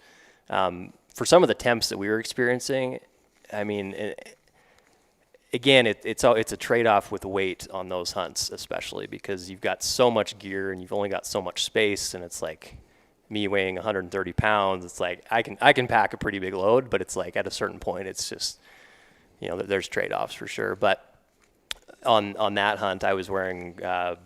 For some of the temps that we were experiencing, I mean, again, it's a trade-off with weight on those hunts, especially because you've got so much gear and you've only got so much space, and it's like me weighing 130 pounds. It's like I can pack a pretty big load, but it's like at a certain point, it's just, you know, there's trade-offs for sure. But on that hunt, I was wearing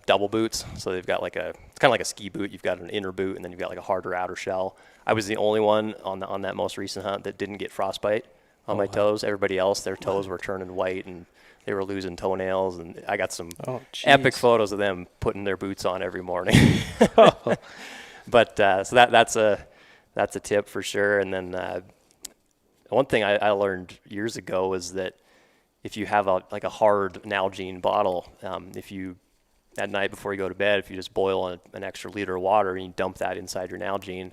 double boots, so they've got it's kind of like a ski boot. You've got an inner boot, and then you've got like a harder outer shell. I was the only one on that most recent hunt that didn't get frostbite on my toes. Everybody else, their toes were turning white and they were losing toenails, and I got some epic photos of them putting their boots on every morning. But so that's a tip for sure. And then one thing I learned years ago was that if you have a hard Nalgene bottle, if you at night before you go to bed, if you just boil an extra liter of water and you dump that inside your Nalgene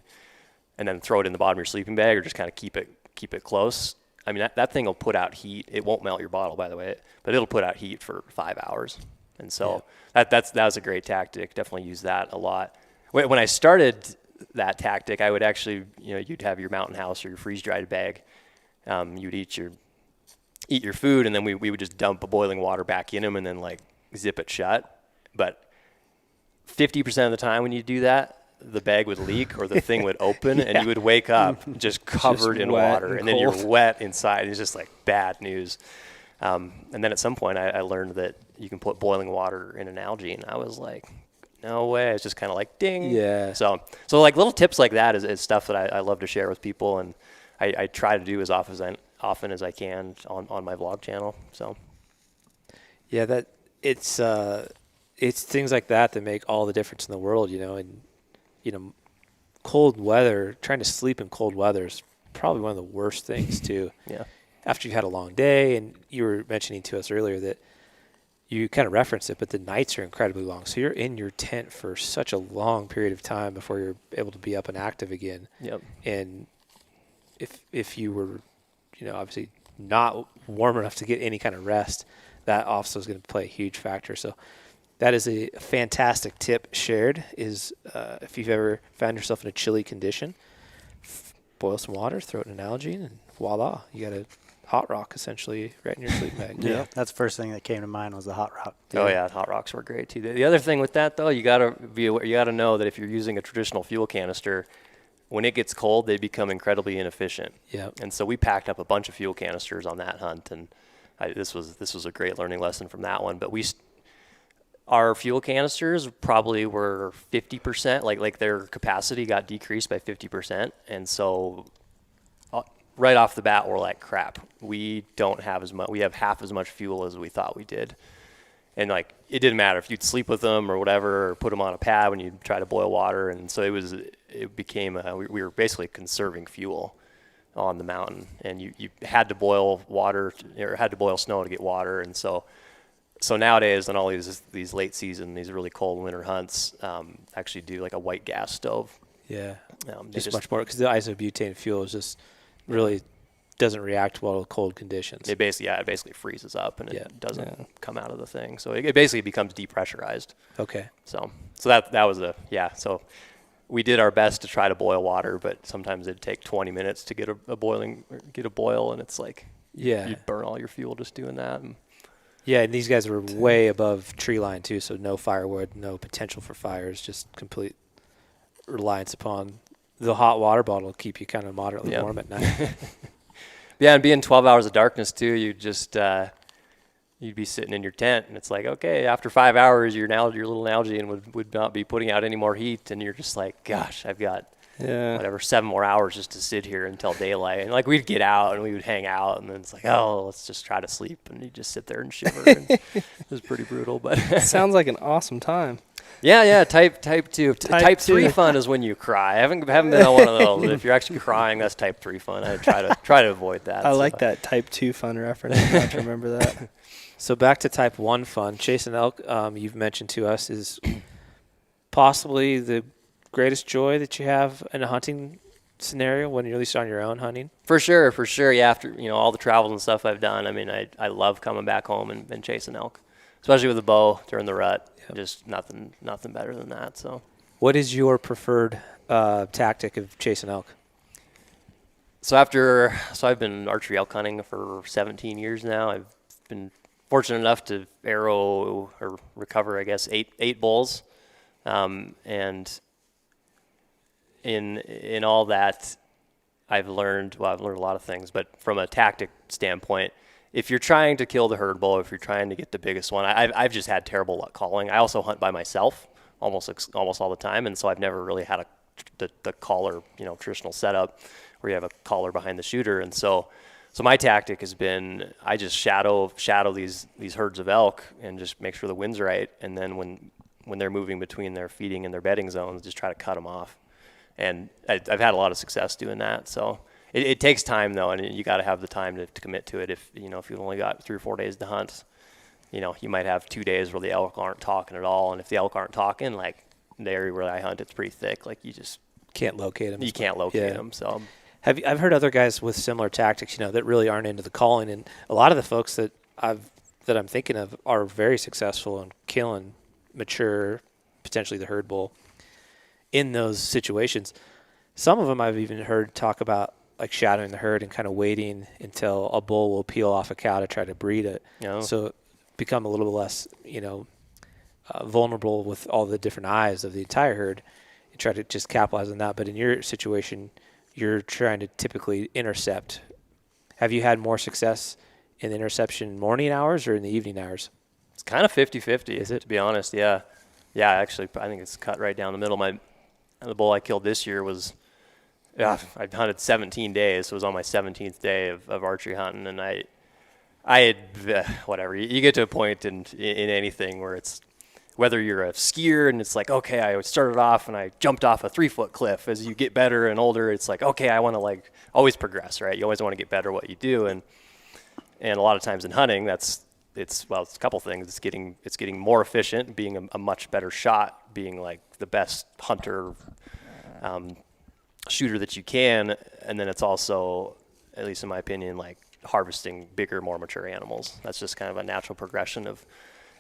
and then throw it in the bottom of your sleeping bag, or just kind of keep it close. I mean, that thing will put out heat. It won't melt your bottle, by the way, but it'll put out heat for 5 hours. And so that was a great tactic. Definitely use that a lot. When I started that tactic, I would actually, you'd have your Mountain House or your freeze-dried bag. You'd eat your food, and then we would just dump boiling water back in them and then like zip it shut. But 50% of the time when you do that, the bag would leak or the thing would open and you would wake up just covered in water, and then you're wet inside. It's just like bad news. And then at some point I learned that you can put boiling water in an Nalgene. I was like, no way. It's just kind of like ding. Yeah. So like little tips like that is stuff that I love to share with people, and I try to do as often as I can on my vlog channel. So yeah, that it's things like that make all the difference in the world, and cold weather, trying to sleep in cold weather is probably one of the worst things too. Yeah. After you've had a long day, and you were mentioning to us earlier that you kind of referenced it, but the nights are incredibly long. So you're in your tent for such a long period of time before you're able to be up and active again. Yep. And if you were, obviously not warm enough to get any kind of rest, that also is going to play a huge factor. So that is a fantastic tip shared, is if you've ever found yourself in a chilly condition, boil some water, throw it in an Nalgene, and voila, you got a hot rock essentially right in your sleep bag. Yeah, that's the first thing that came to mind was the hot rock. Oh yeah, hot rocks were great too. The other thing with that though, you gotta know that if you're using a traditional fuel canister, when it gets cold, they become incredibly inefficient. Yeah. And so we packed up a bunch of fuel canisters on that hunt, and this was a great learning lesson from that one. But our fuel canisters probably were 50%, like their capacity got decreased by 50%. And so right off the bat, we're like, crap, we don't have as much, we have half as much fuel as we thought we did. And like, it didn't matter if you'd sleep with them or whatever, or put them on a pad when you try to boil water. And so it became, we were basically conserving fuel on the mountain, and you had to boil water or had to boil snow to get water. And so nowadays on all these late season, these really cold winter hunts, actually do like a white gas stove. Yeah. Just much more, because the isobutane fuel is just really doesn't react well to cold conditions. It basically freezes up, and it doesn't come out of the thing. So it basically becomes depressurized. Okay. So that was so we did our best to try to boil water, but sometimes it'd take 20 minutes to get a boil, and it's like you'd burn all your fuel just doing that. Yeah, and these guys were way above tree line too, so no firewood, no potential for fires, just complete reliance upon the hot water bottle to keep you kind of moderately warm at night. Yeah, and being 12 hours of darkness too, you just you'd be sitting in your tent, and it's like, okay, after 5 hours, your little Nalgene would not be putting out any more heat, and you're just like, gosh, I've got whatever 7 more hours just to sit here until daylight. And like, we'd get out and we would hang out, and then it's like, oh, let's just try to sleep, and you just sit there and shiver. And it was pretty brutal, but sounds like an awesome time. Yeah, type 2. Type 3 fun is when you cry. I haven't been on one of those. If you're actually crying, that's type 3 fun. I try to avoid that. I like that type 2 fun reference. I have to remember that. So back to type 1 fun. Chasing elk, you've mentioned to us, is possibly the greatest joy that you have in a hunting scenario when you're at least on your own hunting. For sure. Yeah, after all the travels and stuff I've done, I mean, I love coming back home and chasing elk, especially with a bow during the rut. Yep. Just nothing better than that. So, what is your preferred tactic of chasing elk? So I've been archery elk hunting for 17 years now. I've been fortunate enough to arrow or recover, I guess, eight bulls. And in all that, I've learned a lot of things, but from a tactic standpoint, if you're trying to kill the herd bull, if you're trying to get the biggest one, I've just had terrible luck calling. I also hunt by myself almost all the time, and so I've never really had the caller, traditional setup where you have a caller behind the shooter. And so my tactic has been I just shadow these herds of elk and just make sure the wind's right, and then when they're moving between their feeding and their bedding zones, just try to cut them off. And I've had a lot of success doing that. So it takes time though, and you got to have the time to commit to it. If you've only got 3 or 4 days to hunt, you might have 2 days where the elk aren't talking at all. And if the elk aren't talking, like the area where I hunt, it's pretty thick. Like you just can't locate them. You can't locate them. So I've heard other guys with similar tactics, that really aren't into the calling, and a lot of the folks that I'm thinking of are very successful in killing mature, potentially the herd bull in those situations. Some of them I've even heard talk about like shadowing the herd and kind of waiting until a bull will peel off a cow to try to breed it. So become a little bit less, vulnerable with all the different eyes of the entire herd and try to just capitalize on that. But in your situation, you're trying to typically intercept. Have you had more success in the interception morning hours or in the evening hours? It's kind of 50-50, is it? To be honest, yeah. Yeah, actually, I think it's cut right down the middle. The bull I killed this year was, I hunted 17 days, so it was on my 17th day of archery hunting, and I had, whatever. You get to a point in anything where it's, whether you're a skier and it's like, okay, I started off and I jumped off a 3-foot cliff. As you get better and older, it's like, okay, I want to always progress, right? You always want to get better at what you do, and a lot of times in hunting, it's a couple things. It's getting more efficient, being a much better shot, being like the best hunter, shooter that you can, and then it's also, at least in my opinion, like harvesting bigger, more mature animals. That's just kind of a natural progression of.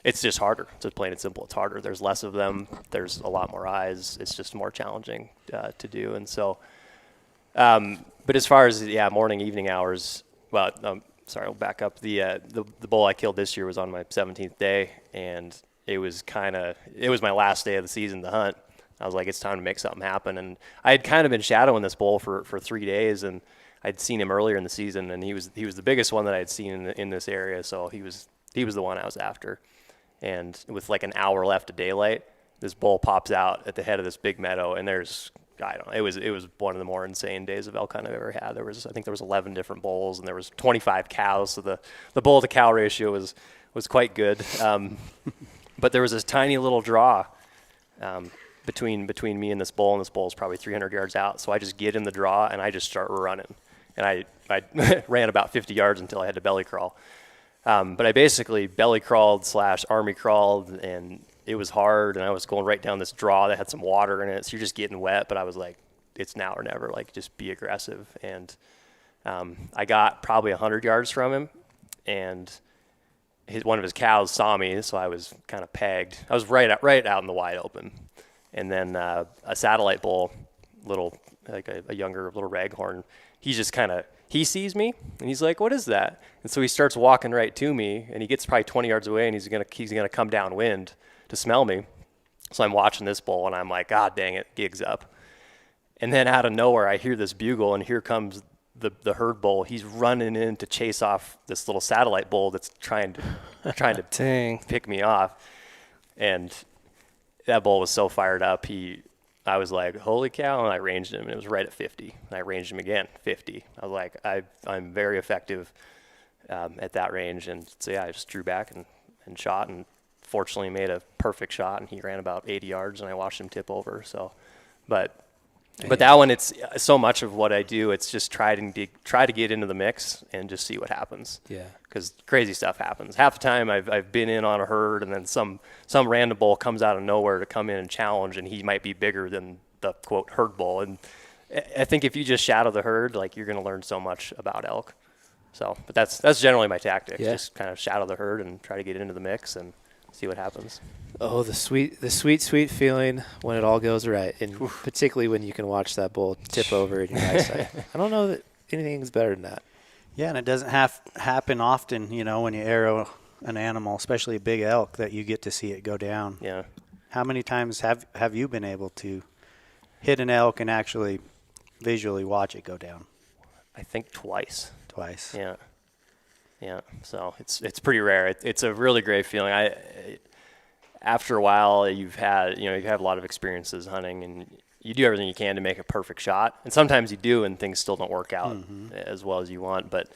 It's just harder. It's plain and simple. It's harder. There's less of them. There's a lot more eyes. It's just more challenging to do. And so, but as far as morning, evening hours, sorry, I'll back up. The bull I killed this year was on my 17th day, and it was my last day of the season to hunt. I was like, it's time to make something happen. And I had kind of been shadowing this bull for 3 days, and I'd seen him earlier in the season, and he was the biggest one that I had seen in this area. So he was the one I was after. And with like an hour left of daylight, this bull pops out at the head of this big meadow, and it was one of the more insane days of elk hunt I've ever had. I think there was 11 different bulls, and there was 25 cows, so the bull to cow ratio was quite good. But there was this tiny little draw between me and this bull is probably 300 yards out. So I just get in the draw and I just start running, and I ran about 50 yards until I had to belly crawl. But I basically belly crawled / army crawled, and it was hard, and I was going right down this draw that had some water in it, so you're just getting wet. But I was like, it's now or never, like just be aggressive. And I got probably 100 yards from him, and one of his cows saw me, so I was kind of pegged. I was right out in the wide open. And then a satellite bull, a younger little raghorn, he's just he sees me, and he's like, what is that? And so he starts walking right to me, and he gets probably 20 yards away, and he's gonna come downwind to smell me. So I'm watching this bull, and I'm like, God dang it, gig's up. And then out of nowhere, I hear this bugle, and here comes the herd bull. He's running in to chase off this little satellite bull that's trying to pick me off. And that bull was so fired up. I was like, holy cow, and I ranged him, and it was right at 50. And I ranged him again, 50. I was like, I'm very effective at that range. And so, I just drew back and shot, and fortunately made a perfect shot, and he ran about 80 yards, and I watched him tip over. So, but that one, it's so much of what I do, it's just try to get into the mix and just see what happens. Yeah. Because crazy stuff happens. Half the time I've been in on a herd, and then some random bull comes out of nowhere to come in and challenge, and he might be bigger than the quote herd bull. And I think if you just shadow the herd, like you're going to learn so much about elk. So, but that's generally my tactic. Yeah. Just kind of shadow the herd and try to get into the mix and see what happens. Oh, the sweet feeling when it all goes right, and particularly when you can watch that bull tip over in your eyesight. I don't know that anything's better than that. Yeah, and it doesn't happen often, when you arrow an animal, especially a big elk, that you get to see it go down. Yeah. How many times have you been able to hit an elk and actually visually watch it go down? I think twice. Twice. Yeah. Yeah. So it's pretty rare. It's a really great feeling. After a while, you have a lot of experiences hunting, and you do everything you can to make a perfect shot. And sometimes you do, and things still don't work out as well as you want. But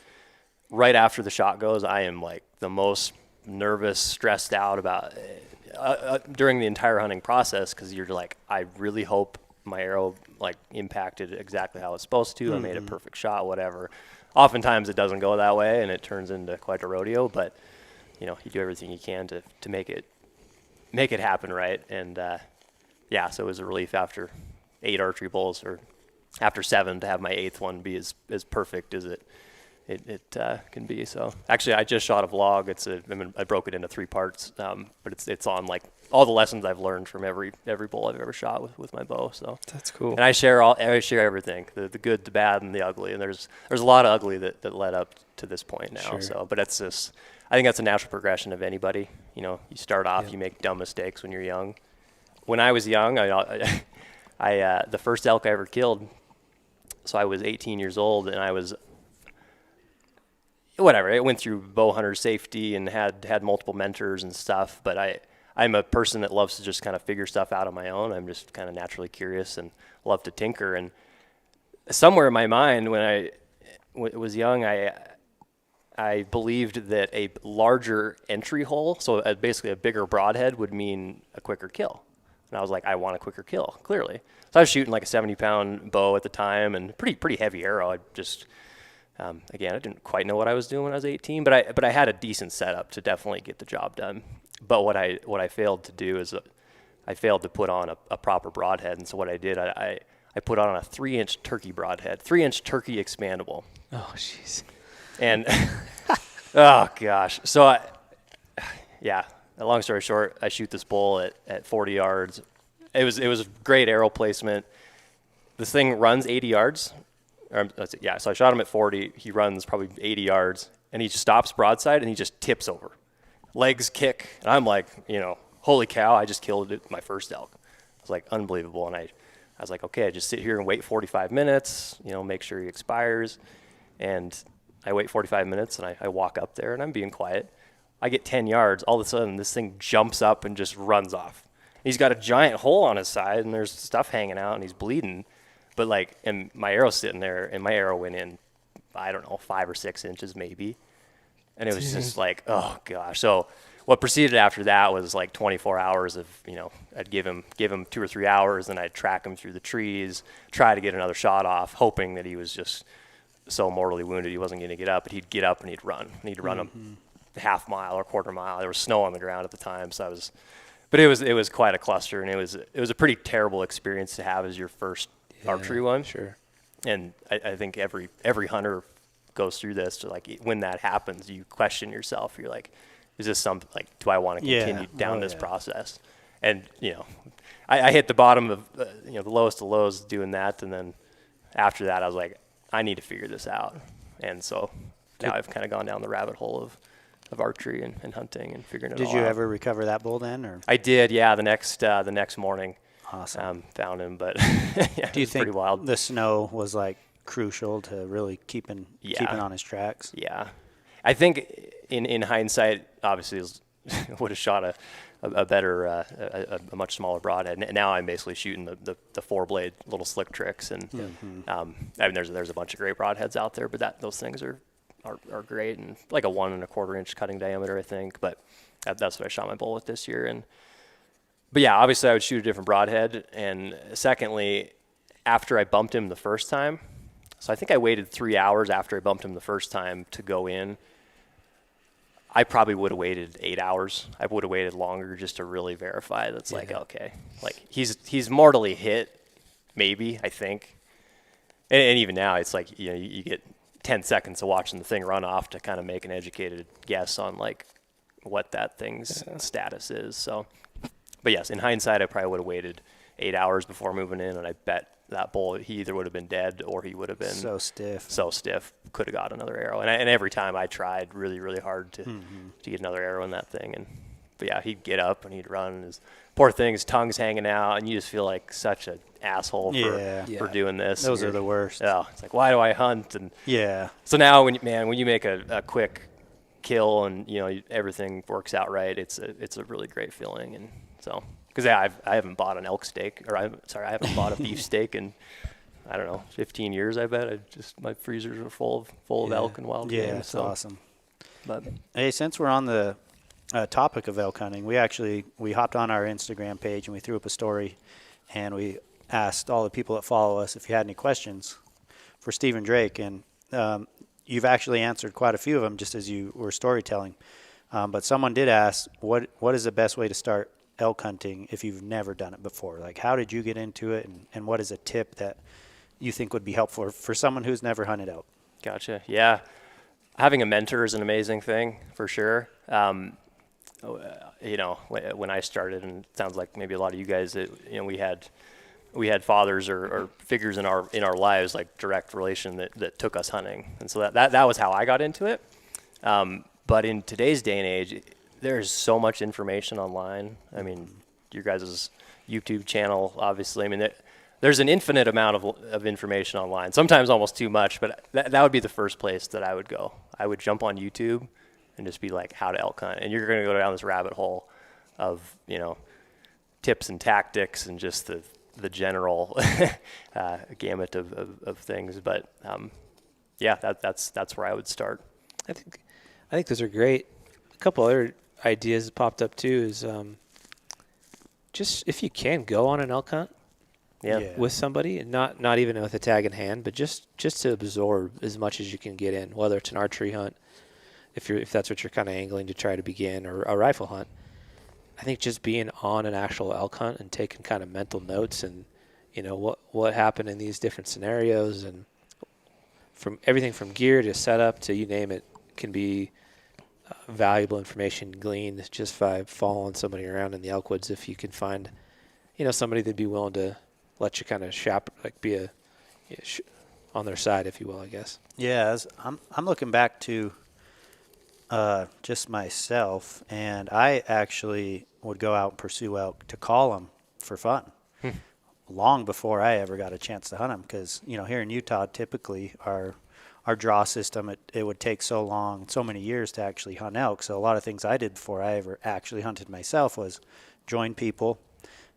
right after the shot goes, I am like the most nervous, stressed out about during the entire hunting process, because you're like, I really hope my arrow like impacted exactly how it's supposed to. I made a perfect shot, whatever. Oftentimes it doesn't go that way, and it turns into quite a rodeo. But you do everything you can to make it happen right. And so it was a relief after 8 archery bowls, or after 7, to have my 8th one be as perfect as it can be. So actually, I just shot a vlog. I broke it into 3 parts, but it's on like all the lessons I've learned from every bull I've ever shot with my bow. So That's cool. And I share everything, the good, the bad, and the ugly. And there's a lot of ugly that led up to this point now. Sure. So, but it's just, I think that's a natural progression of anybody. You start off, you make dumb mistakes when you're young. When I was young, I the first elk I ever killed, so I was 18 years old, and I was, whatever, it went through bow hunter safety and had multiple mentors and stuff, but I'm a person that loves to just kind of figure stuff out on my own. I'm just kind of naturally curious and love to tinker. And somewhere in my mind, when I was young, I believed that a larger entry hole, so basically a bigger broadhead, would mean a quicker kill. And I was like, I want a quicker kill, clearly. So I was shooting like a 70-pound bow at the time, and pretty heavy arrow. I just, again, I didn't quite know what I was doing when I was 18, but I had a decent setup to definitely get the job done. But what I failed to do is I failed to put on a proper broadhead. And so what I did, I put on a 3-inch turkey broadhead, 3-inch turkey expandable. Oh, jeez. And oh gosh, so long story short, I shoot this bull at 40 yards. It was great arrow placement. This thing runs 80 yards. So I shot him at 40. He runs probably 80 yards, and he stops broadside, and he just tips over. Legs kick, and I'm like, holy cow, I just killed my first elk. I was like, unbelievable. And I was like, okay, I just sit here and wait 45 minutes, make sure he expires. And I wait 45 minutes, and I walk up there, and I'm being quiet. I get 10 yards. All of a sudden, this thing jumps up and just runs off. He's got a giant hole on his side, and there's stuff hanging out, and he's bleeding. But and my arrow's sitting there, and my arrow went in, I don't know, 5 or 6 inches maybe. And it was just like, oh gosh. So what proceeded after that was like 24 hours of, I'd give him 2 or 3 hours, and I'd track him through the trees, try to get another shot off, hoping that he was just so mortally wounded he wasn't going to get up. But he'd get up and he'd run. And he'd run a half mile or quarter mile. There was snow on the ground at the time, so but it was quite a cluster, and it was a pretty terrible experience to have as your first archery one. Sure. And I think every hunter goes through this. So when that happens, you question yourself. You're like, is this something, do I want to continue down this process? And I hit the bottom of the lowest of lows doing that, and then after that I was like, I need to figure this out. And so now I've kind of gone down the rabbit hole of archery and hunting and figuring it all out. Did you ever recover that bull then, or? I did, yeah. The next morning, Awesome. Found him, but Do you think pretty wild. the snow was crucial to really keeping on his tracks? Yeah, I think in hindsight, obviously, would have shot a better, a much smaller broadhead. And now I'm basically shooting the 4-blade little slick tricks, and there's a bunch of great broadheads out there, but those things are great, and like a 1 1/4 inch cutting diameter, I think. But that's what I shot my bull with this year. But yeah, obviously I would shoot a different broadhead. And secondly, after I bumped him the first time, so I think I waited 3 hours after I bumped him the first time to go in. I probably would have waited 8 hours. I would have waited longer just to really verify that's okay. He's mortally hit, maybe, I think. And even now, it's you get 10 seconds of watching the thing run off to kind of make an educated guess on what that thing's status is. So, but yes, in hindsight, I probably would have waited 8 hours before moving in, and I bet that bull, he either would have been dead or he would have been So stiff. could have got another arrow. And every time I tried really, really hard to get another arrow in that thing. But yeah, he'd get up and he'd run, and his poor thing, his tongue's hanging out, and you just feel like such an asshole for doing this. Those are the worst. Yeah, it's like, why do I hunt? And Yeah. so now when you make a quick kill and everything works out right, it's a really great feeling. And so, because I haven't bought an elk steak, or I haven't bought a beef steak in, I don't know, 15 years. I bet my freezers are full of elk and wild game. Yeah, that's awesome. But hey, since we're on the topic of elk hunting, we hopped on our Instagram page and we threw up a story, and we asked all the people that follow us if you had any questions for Stephen Drake, and you've actually answered quite a few of them just as you were storytelling. But someone did ask, what is the best way to start elk hunting if you've never done it before? Like, how did you get into it, and what is a tip that you think would be helpful for someone who's never hunted elk? Gotcha. Yeah, having a mentor is an amazing thing for sure. When I started, and it sounds like maybe a lot of you guys, we had fathers or figures in our lives, like direct relation that took us hunting, and so that was how I got into it. But in today's day and age, there's so much information online. I mean, your guys' YouTube channel, obviously. I mean, there's an infinite amount of information online. Sometimes almost too much, but that would be the first place that I would go. I would jump on YouTube and just be like, how to elk hunt, and you're going to go down this rabbit hole of tips and tactics and just the general gamut of things. But that's where I would start. I think those are great. A couple other ideas that popped up too is just if you can go on an elk hunt with somebody, and not even with a tag in hand, but just to absorb as much as you can get in, whether it's an archery hunt, if that's what you're kind of angling to try to begin, or a rifle hunt. I think just being on an actual elk hunt and taking kind of mental notes and what happened in these different scenarios, and from everything from gear to setup to you name it, can be valuable information gleaned just by following somebody around in the elk woods. If you can find somebody that'd be willing to let you kind of be on their side, if you will, I guess. Yeah, I'm looking back to just myself, and I actually would go out and pursue elk to call them for fun long before I ever got a chance to hunt them, because here in Utah, typically our draw system, it would take so many years to actually hunt elk. So a lot of things I did before I ever actually hunted myself was join people,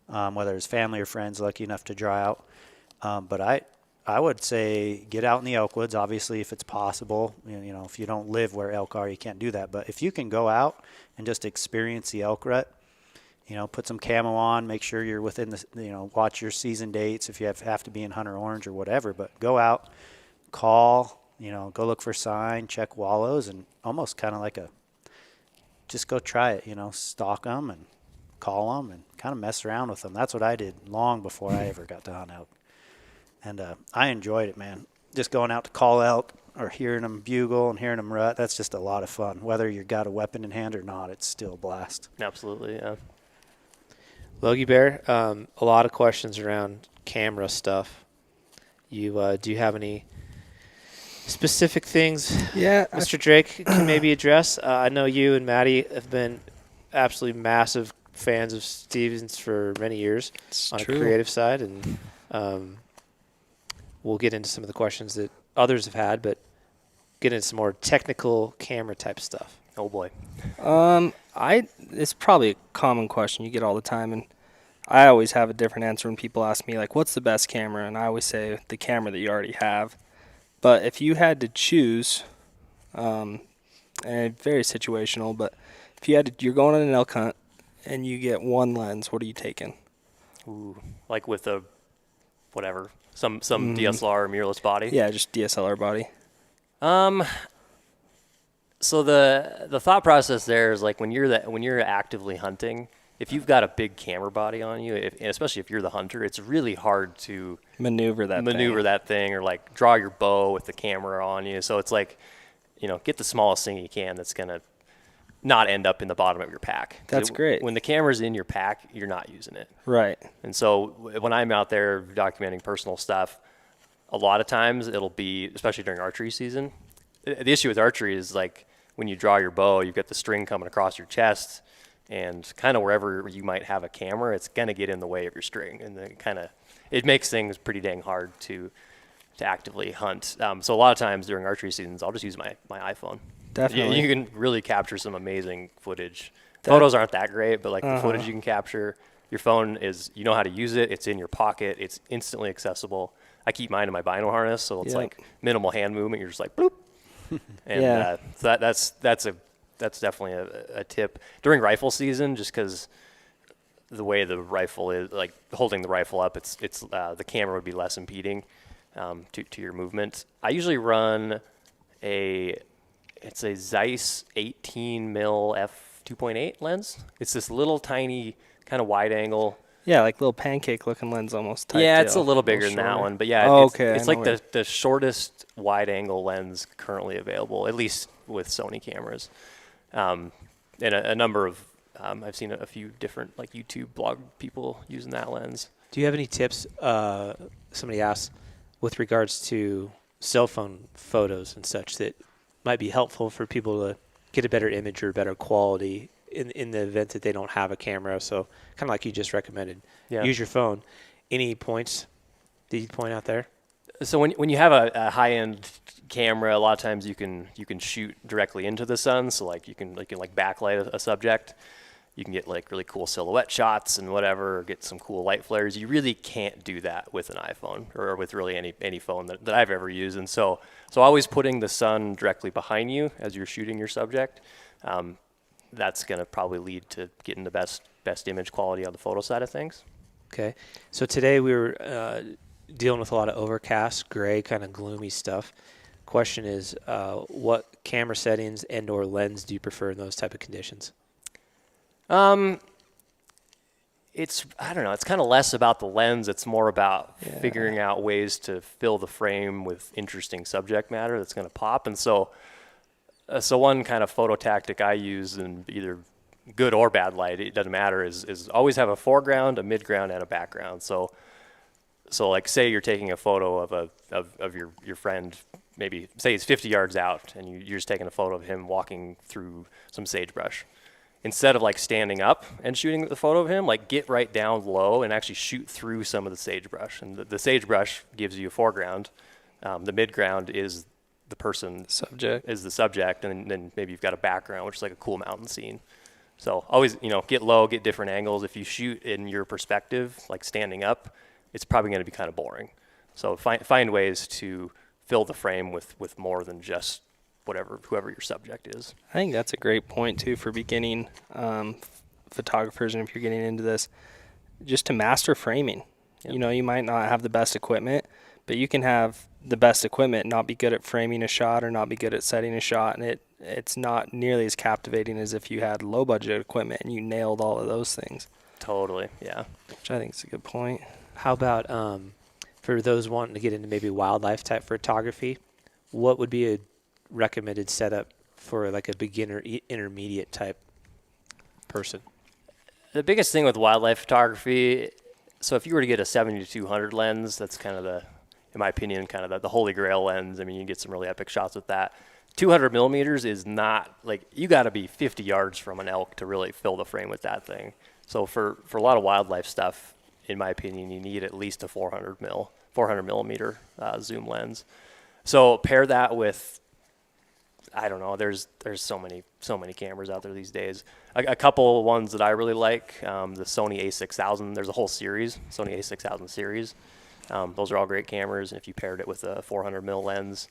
whether it's family or friends lucky enough to draw out. But I would say get out in the elk woods, obviously, if it's possible. If you don't live where elk are, you can't do that. But if you can go out and just experience the elk rut, put some camo on, make sure you're within the, watch your season dates if you have to be in hunter orange or whatever. But go out, call, go look for sign, check wallows, and almost kind of just go try it, stalk them and call them and kind of mess around with them. That's what I did long before I ever got to hunt elk. And I enjoyed it, man. Just going out to call elk or hearing them bugle and hearing them rut, that's just a lot of fun. Whether you got a weapon in hand or not, it's still a blast. Absolutely, yeah. Logie Bear, a lot of questions around camera stuff. Do you have any specific things Mr. Drake can maybe address? I know you and Maddie have been absolutely massive fans of Steven's for many years on a creative side, and we'll get into some of the questions that others have had, but get into some more technical camera type stuff. Oh boy. It's probably a common question you get all the time, and I always have a different answer when people ask me, like, what's the best camera? And I always say the camera that you already have. But if you had to choose, and very situational, but if you're going on an elk hunt and you get one lens, what are you taking? Ooh, like with a whatever, some DSLR or mirrorless body. Yeah, just DSLR body. So the thought process there is like when you're actively hunting, if you've got a big camera body on you, and especially if you're the hunter, it's really hard to maneuver that thing or like draw your bow with the camera on you. So it's like, get the smallest thing you can that's gonna not end up in the bottom of your pack. 'Cause That's great. When the camera's in your pack, you're not using it. Right. And so when I'm out there documenting personal stuff, a lot of times it'll be, especially during archery season, the issue with archery is like when you draw your bow, you've got the string coming across your chest, and kind of wherever you might have a camera, it's going to get in the way of your string. And then it makes things pretty dang hard to actively hunt. So a lot of times during archery seasons, I'll just use my iPhone. Definitely. You can really capture some amazing footage. Photos aren't that great, but like the footage you can capture, your phone is, you know how to use it. It's in your pocket. It's instantly accessible. I keep mine in my bino harness, so it's like minimal hand movement. You're just like bloop, and so that's definitely a tip during rifle season, just because the way the rifle is, like holding the rifle up, it's the camera would be less impeding to your movement. I usually run it's a Zeiss 18 mil f2.8 lens. It's this little tiny kind of wide angle. Yeah, like little pancake looking lens almost. Type Yeah, it's a deal. little bigger than that one, but yeah, it's like the shortest wide angle lens currently available, at least with Sony cameras. And a number of I've seen a few different like YouTube blog people using that lens. Do you have any tips? Somebody asked with regards to cell phone photos and such that might be helpful for people to get a better image or better quality in the event that they don't have a camera. So kind of like you just recommended, use your phone. Any points that you'd point out there? So when you have a high-end camera, a lot of times you can shoot directly into the sun. So like you can backlight a subject. You can get like really cool silhouette shots and whatever, or get some cool light flares. You really can't do that with an iPhone or with really any phone that I've ever used. And so always putting the sun directly behind you as you're shooting your subject, that's going to probably lead to getting the best image quality on the photo side of things. Okay. So today we were dealing with a lot of overcast, gray, kind of gloomy stuff. Question is, what camera settings and or lens do you prefer in those type of conditions? I don't know. It's kind of less about the lens. It's more about figuring out ways to fill the frame with interesting subject matter that's going to pop. And so one kind of photo tactic I use in either good or bad light, it doesn't matter, is always have a foreground, a midground, and a background. So like say you're taking a photo of your friend, maybe say he's 50 yards out, and you're just taking a photo of him walking through some sagebrush. Instead of like standing up and shooting the photo of him, like get right down low and actually shoot through some of the sagebrush. And the sagebrush gives you a foreground. The midground is the person is the subject, and then maybe you've got a background, which is like a cool mountain scene. So always, get low, get different angles. If you shoot in your perspective, like standing up, it's probably going to be kind of boring. So find ways to fill the frame with more than just whoever your subject is. I think that's a great point too for beginning photographers, and if you're getting into this, just to master framing. Yep. You might not have the best equipment, but you can have the best equipment, not be good at framing a shot or not be good at setting a shot, and it's not nearly as captivating as if you had low budget equipment and you nailed all of those things. Totally, yeah. Which I think is a good point. How about for those wanting to get into maybe wildlife type photography, what would be a recommended setup for like a beginner intermediate type person? The biggest thing with wildlife photography, so if you were to get a 70-200 lens, that's kind of in my opinion, kind of the holy grail lens. I mean, you can get some really epic shots with that. 200 millimeters is not, like, you got to be 50 yards from an elk to really fill the frame with that thing. So for a lot of wildlife stuff, in my opinion, you need at least a 400 millimeter zoom lens. So pair that with, I don't know, there's so many cameras out there these days. A couple ones that I really like, the Sony a6000. There's a whole series, Sony a6000 series. Those are all great cameras, and if you paired it with a 400 mil lens,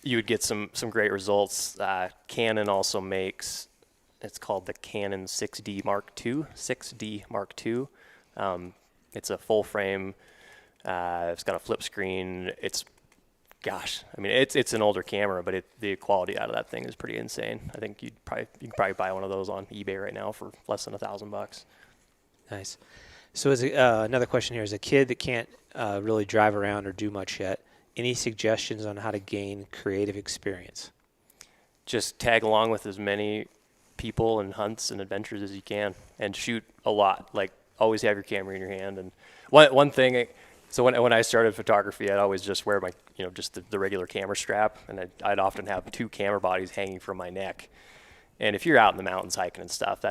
you would get some great results. Canon also makes, it's called the Canon 6D Mark II. It's a full frame. It's got a flip screen. It's an older camera, but the quality out of that thing is pretty insane. I think you can probably buy one of those on eBay right now for less than $1,000. Nice. So as another question here, as a kid that can't really drive around or do much yet, any suggestions on how to gain creative experience? Just tag along with as many people and hunts and adventures as you can, and shoot a lot. Like, always have your camera in your hand. And one thing, so when I started photography, I'd always just wear my, just the regular camera strap, and I'd often have 2 camera bodies hanging from my neck. And if you're out in the mountains hiking and stuff,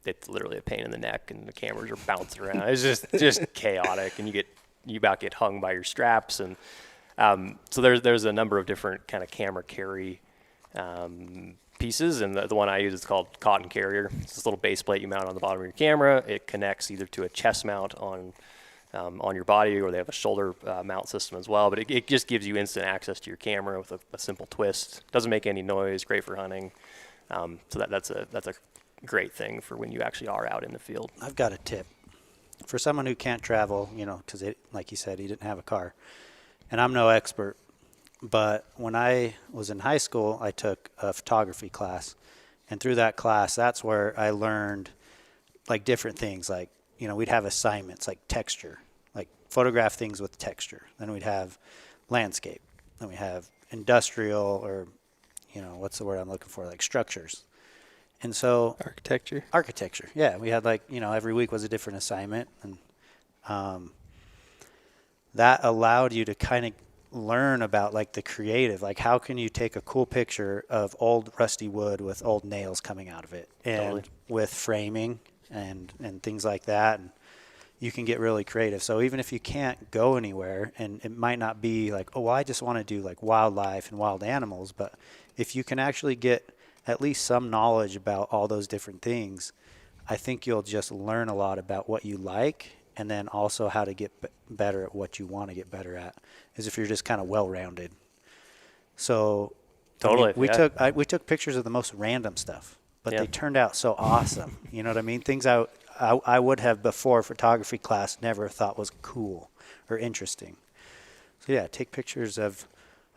it's literally a pain in the neck, and the cameras are bouncing around. It's just chaotic, and you about get hung by your straps. And so there's a number of different kind of camera carry pieces, and the one I use is called Cotton Carrier. It's this little base plate you mount on the bottom of your camera. It connects either to a chest mount on your body, or they have a shoulder mount system as well. But it just gives you instant access to your camera with a simple twist. Doesn't make any noise. Great for hunting. So that's a great thing for when you actually are out in the field. I've got a tip for someone who can't travel, because like you said, he didn't have a car, and I'm no expert. But when I was in high school, I took a photography class, and through that class, that's where I learned like different things. Like, we'd have assignments like texture, like photograph things with texture. Then we'd have landscape. Then we have industrial, or, what's the word I'm looking for? Like structures. And so architecture. Yeah. We had every week was a different assignment, and that allowed you to kind of learn about like the creative, like how can you take a cool picture of old rusty wood with old nails coming out of it, and Totally. with framing and things like that, and you can get really creative. So even if you can't go anywhere, and it might not be like, oh, I just want to do like wildlife and wild animals, but if you can actually get at least some knowledge about all those different things, I think you'll just learn a lot about what you like, and then also how to get better at what you want to get better at, is if you're just kind of well-rounded. So Totally. we took pictures of the most random stuff, but they turned out so awesome. You know what I mean? Things I would have before photography class never thought was cool or interesting. So yeah, take pictures of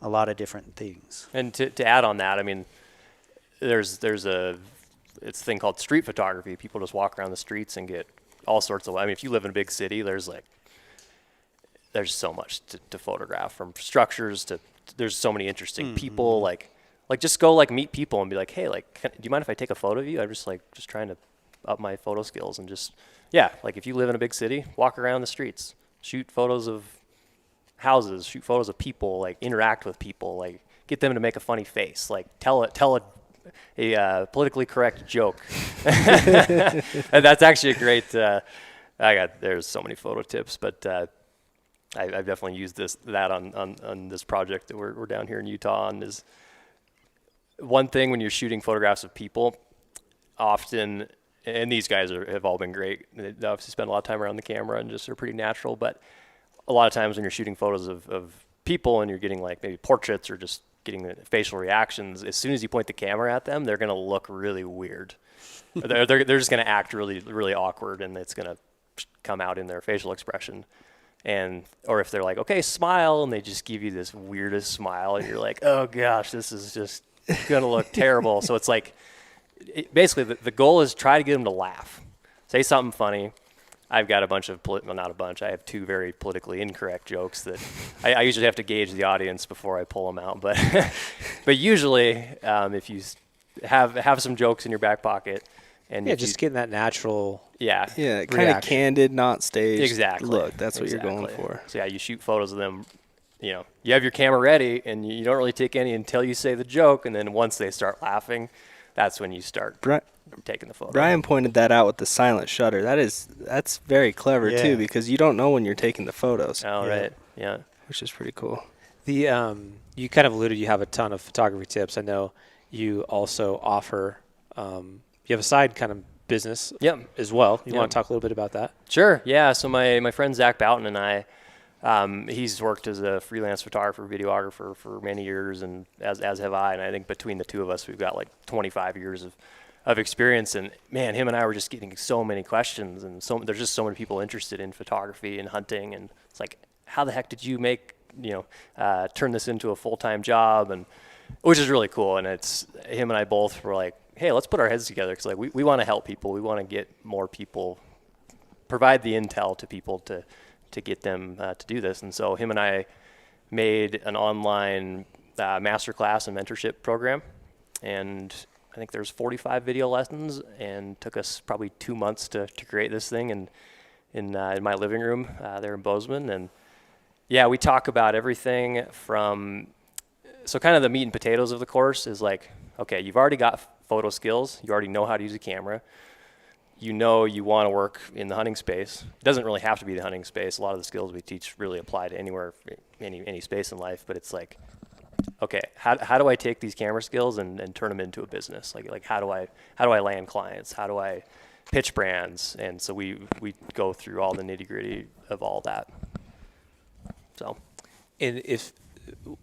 a lot of different things. And to add on that, I mean, it's a thing called street photography. People just walk around the streets and get all sorts of, if you live in a big city, there's so much to photograph, from structures to, there's so many interesting people, like just go meet people and be like, hey, do you mind if I take a photo of you? I'm just trying to up my photo skills, and if you live in a big city, walk around the streets, shoot photos of houses, shoot photos of people, interact with people, get them to make a funny face, tell a politically correct joke. And that's actually a great, there's so many photo tips, but I've definitely used that on this project that we're down here in Utah on. Is one thing when you're shooting photographs of people, often, and these guys have all been great. They obviously spend a lot of time around the camera and just are pretty natural, but a lot of times when you're shooting photos of people and you're getting maybe portraits or just getting the facial reactions, as soon as you point the camera at them, they're going to look really weird. they're just going to act really, really awkward, and it's going to come out in their facial expression. Or if they're like, okay, smile, and they just give you this weirdest smile, and you're like, oh gosh, this is just going to look terrible. So it's basically the goal is try to get them to laugh. Say something funny. I've got a bunch of, not a bunch, I have 2 very politically incorrect jokes that I usually have to gauge the audience before I pull them out. But but usually, if you have some jokes in your back pocket, and just getting that natural. Yeah, kind of candid, not staged. Exactly. Look, that's what you're going for. So you shoot photos of them. You have your camera ready, and you don't really take any until you say the joke, and then once they start laughing, that's when you start taking the photo. Brian pointed that out with the silent shutter. That's very clever too, because you don't know when you're taking the photos. Oh, right. Yeah. Which is pretty cool. You kind of alluded, you have a ton of photography tips. I know you also offer, you have a side kind of business as well. You want to talk a little bit about that? Sure. Yeah. So my friend Zach Boughton and I, he's worked as a freelance photographer, videographer for many years, and as have I. And I think between the two of us, we've got 25 years of experience. And man, him and I were just getting so many questions, and there's just so many people interested in photography and hunting. And it's how the heck did you turn this into a full-time job? And which is really cool. And it's him and I both were like, hey, let's put our heads together, because we want to help people. We want to get more people, provide the intel to people to get them to do this. And so him and I made an online masterclass and mentorship program, and I think there's 45 video lessons, and took us probably 2 months to create this thing in my living room there in Bozeman. And yeah, we talk about everything from, so kind of the meat and potatoes of the course is like, okay, you've already got photo skills, you already know how to use a camera, you know you want to work in the hunting space. It doesn't really have to be the hunting space. A lot of the skills we teach really apply to anywhere, any space in life, but it's like, okay, how do I take these camera skills and turn them into a business? Like how do I land clients? How do I pitch brands? And so we go through all the nitty gritty of all that. So, And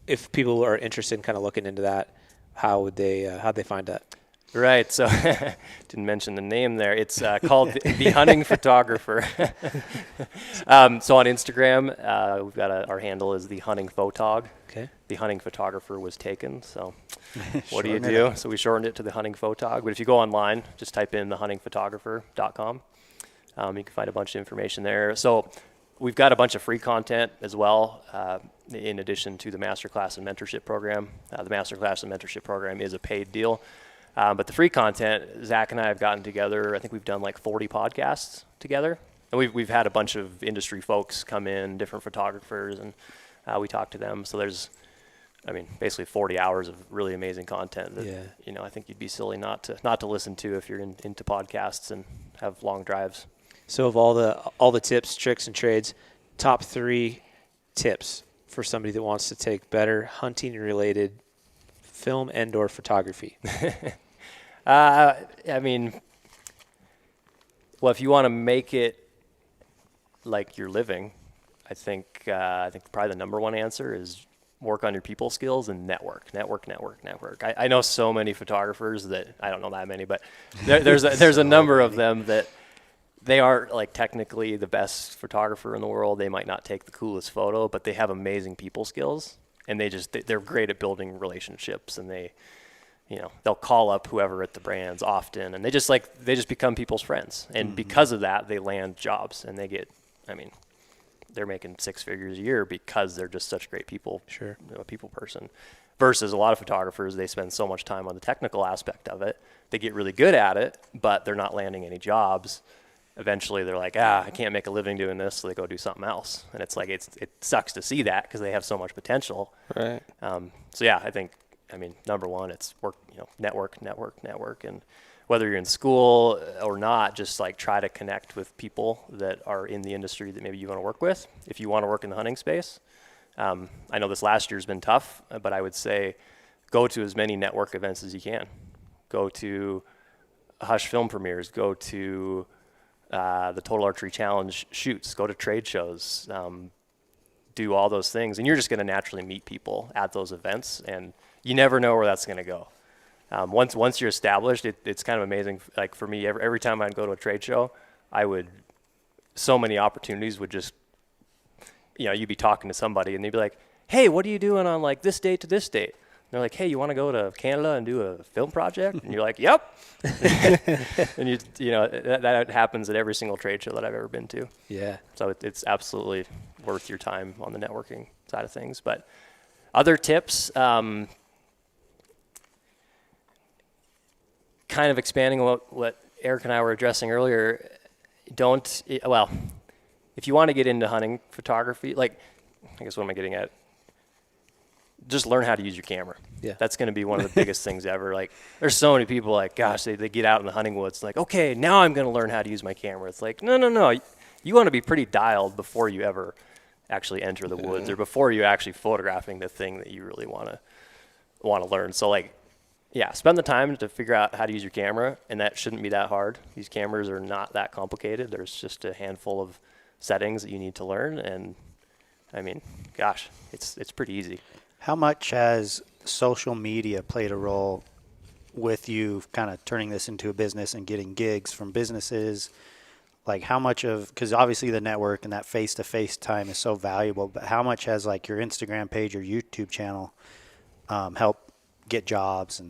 if people are interested in kind of looking into that, how'd they find that? right. So didn't mention the name there. It's called the Hunting Photographer. So on Instagram, we've got our handle is the Hunting Photog. Okay. The Hunting Photographer was taken. So what do you Shorten it do? up. So we shortened it to the Hunting Photog. But if you go online, just type in thehuntingphotographer.com. You can find a bunch of information there. So we've got a bunch of free content as well, in addition to the Masterclass and Mentorship Program. The Masterclass and Mentorship Program is a paid deal. But the free content, Zach and I have gotten together. I think we've done like 40 podcasts together. And we've had a bunch of industry folks come in, different photographers, and we talk to them. So there's, basically 40 hours of really amazing content that, I think you'd be silly not to listen to if you're into podcasts and have long drives. So of all the tips, tricks, and trades, top 3 tips for somebody that wants to take better hunting-related film and/or photography. Well, if you want to make it like you're living, I think probably the number one answer is work on your people skills and network. I know so many photographers that, I don't know that many, but there's a number of them that they aren't like technically the best photographer in the world. They might not take the coolest photo, but they have amazing people skills, and they're great at building relationships, and they'll call up whoever at the brands often, and they just become people's friends. And because of that, they land jobs, and they're making 6 figures a year because they're just such great people. Sure. A people person. Versus a lot of photographers, they spend so much time on the technical aspect of it. They get really good at it, but they're not landing any jobs. Eventually they're like, I can't make a living doing this, so they go do something else. And it's like, it sucks to see that because they have so much potential. Right. So yeah, number one, it's work, network. And whether you're in school or not, just like try to connect with people that are in the industry that maybe you want to work with. If you want to work in the hunting space, I know this last year's been tough, but I would say go to as many network events as you can. Go to Hush film premieres, go to the Total Archery Challenge shoots, go to trade shows, do all those things, and you're just going to naturally meet people at those events, and you never know where that's going to go. Once you're established, it's kind of amazing. Like for me, every time I'd go to a trade show, so many opportunities would just, you'd be talking to somebody and they'd be like, hey, what are you doing on like this date to this date? And they're like, hey, you want to go to Canada and do a film project? And you're like, yep. And that happens at every single trade show that I've ever been to. Yeah. So it's absolutely worth your time on the networking side of things. But other tips, kind of expanding on what Eric and I were addressing earlier, if you want to get into hunting photography, what am I getting at? Just learn how to use your camera. Yeah. That's going to be one of the biggest things ever. Like, there's so many people like, gosh, they get out in the hunting woods, like, okay, now I'm going to learn how to use my camera. It's like, no. You want to be pretty dialed before you ever actually enter the woods or before you're actually photographing the thing that you really want to learn. So spend the time to figure out how to use your camera, and that shouldn't be that hard. These cameras are not that complicated. There's just a handful of settings that you need to learn, and it's pretty easy. How much has social media played a role with you kind of turning this into a business and getting gigs from businesses? Like how much because obviously the network and that face-to-face time is so valuable, but how much has like your Instagram page or YouTube channel help get jobs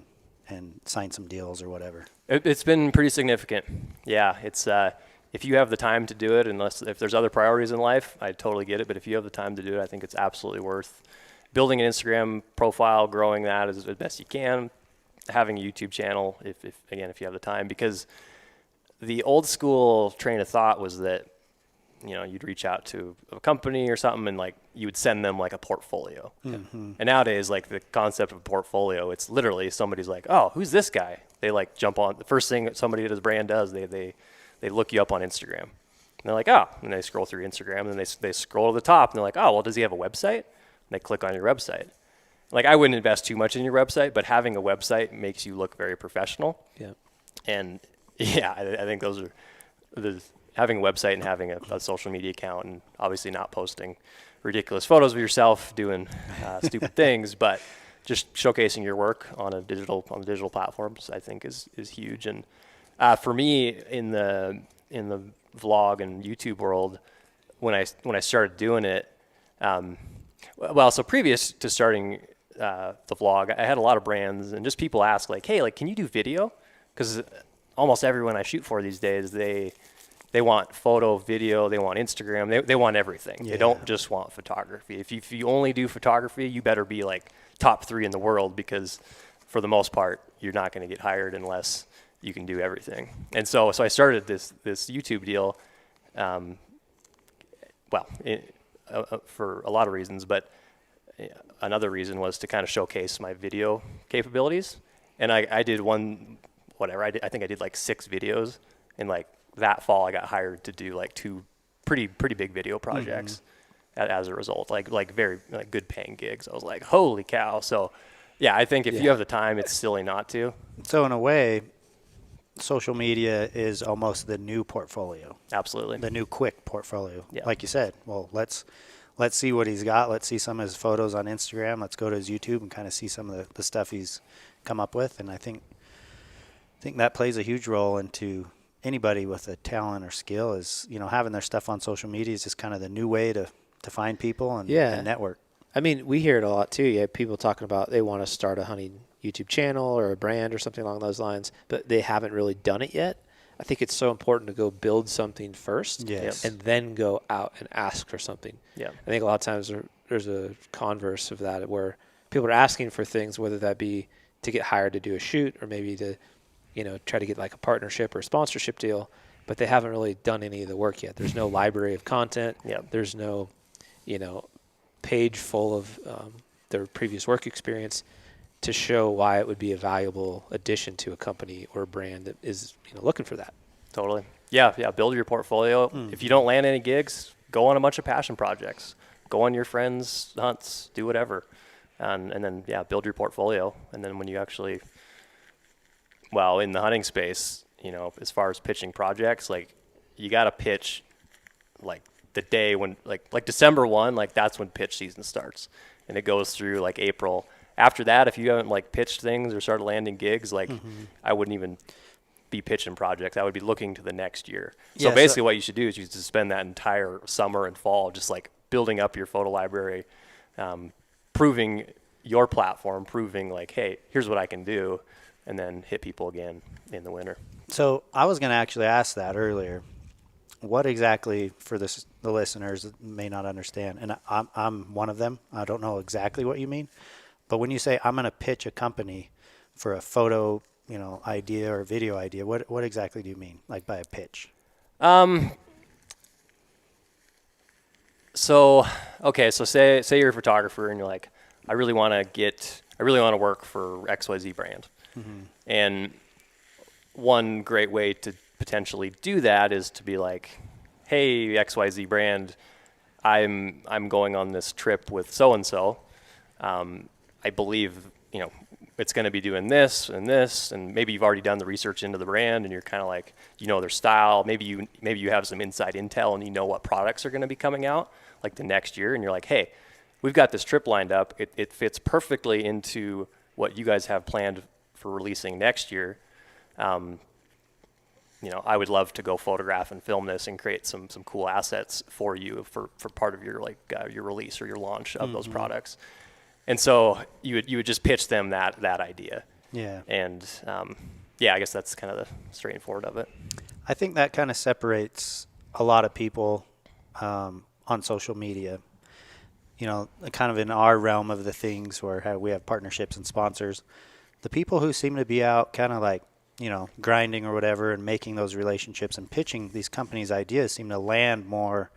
and sign some deals or whatever? It's been pretty significant. Yeah, it's if you have the time to do it, if there's other priorities in life, I totally get it. But if you have the time to do it, I think it's absolutely worth building an Instagram profile, growing that as best you can. having a YouTube channel, if you have the time, because the old school train of thought was that, you know, you'd reach out to a company or something and like you would send them like a portfolio. And nowadays, like the concept of a portfolio, it's literally somebody's like, oh, who's this guy? They like jump on the first thing that somebody at his brand does. They look you up on Instagram. And they're like, oh, and they scroll through Instagram and then they scroll to the top and they're like, oh, well, does he have a website? And they click on your website. Like, I wouldn't invest too much in your website, but having a website makes you look very professional. Yeah. And yeah, I think those are having a website and having a social media account, and obviously not posting ridiculous photos of yourself doing stupid things, but just showcasing your work on the digital platforms, I think is huge. And for me, in the vlog and YouTube world, when I started doing it, so previous to starting the vlog, I had a lot of brands and just people ask like, hey, like, can you do video? Because almost everyone I shoot for these days, they want photo, video, they want Instagram, they want everything. Yeah. They don't just want photography. If you only do photography, you better be like top 3 in the world, because for the most part, you're not going to get hired unless you can do everything. And so I started this YouTube deal, for a lot of reasons, but another reason was to kind of showcase my video capabilities. And I did I think I did like 6 videos, and like that fall I got hired to do like 2 pretty big video projects as a result, like very like good paying gigs. I was like, holy cow. So yeah, I think if you have the time, it's silly not to. So in a way, social media is almost the new portfolio. Absolutely. The new quick portfolio. Yeah. Like you said, well, let's see what he's got. Let's see some of his photos on Instagram. Let's go to his YouTube and kind of see some of the stuff he's come up with. And I think that plays a huge role into anybody with a talent or skill, is, you know, having their stuff on social media is just kind of the new way to find people and network. I mean, we hear it a lot too. You have people talking about they want to start a hunting YouTube channel or a brand or something along those lines, but they haven't really done it yet. I think it's so important to go build something first, yes, and then go out and ask for something. Yeah. I think a lot of times there's a converse of that, where people are asking for things, whether that be to get hired to do a shoot or maybe to, you know, try to get like a partnership or a sponsorship deal, but they haven't really done any of the work yet. There's no library of content. Yep. There's no, you know, page full of their previous work experience to show why it would be a valuable addition to a company or a brand that is, you know, looking for that. Totally. Yeah. Build your portfolio. If you don't land any gigs, go on a bunch of passion projects. Go on your friends' hunts. Do whatever, and then build your portfolio. And then when you actually, in the hunting space, you know, as far as pitching projects, like, you got to pitch like the day when like December 1, like that's when pitch season starts, and it goes through like April. After that, if you haven't like pitched things or started landing gigs, like I wouldn't even be pitching projects. I would be looking to the next year. So basically what you should do is you just spend that entire summer and fall just like building up your photo library, proving your platform, proving like, hey, here's what I can do, and then hit people again in the winter. So I was going to actually ask that earlier. What exactly, for the listeners that may not understand, and I'm one of them, I don't know exactly what you mean, but when you say I'm going to pitch a company for a photo, you know, idea or video idea, what exactly do you mean, like by a pitch? So say you're a photographer and you're like, I really want to work for XYZ brand. And one great way to potentially do that is to be like, hey, XYZ brand, I'm going on this trip with so-and-so. I believe, you know, it's going to be doing this, and maybe you've already done the research into the brand and you're kind of like, you know, their style. Maybe you have some inside intel and you know what products are going to be coming out like the next year, and you're like, hey, we've got this trip lined up. It fits perfectly into what you guys have planned for releasing next year. You know, I would love to go photograph and film this and create some cool assets for you for part of your your release or your launch of those products. And so you would just pitch them that idea. Yeah. And I guess that's kind of the straightforward of it. I think that kind of separates a lot of people on social media. You know, kind of in our realm of the things where we have partnerships and sponsors. the people who seem to be out kind of like, grinding or whatever and making those relationships and pitching these companies' ideas seem to land more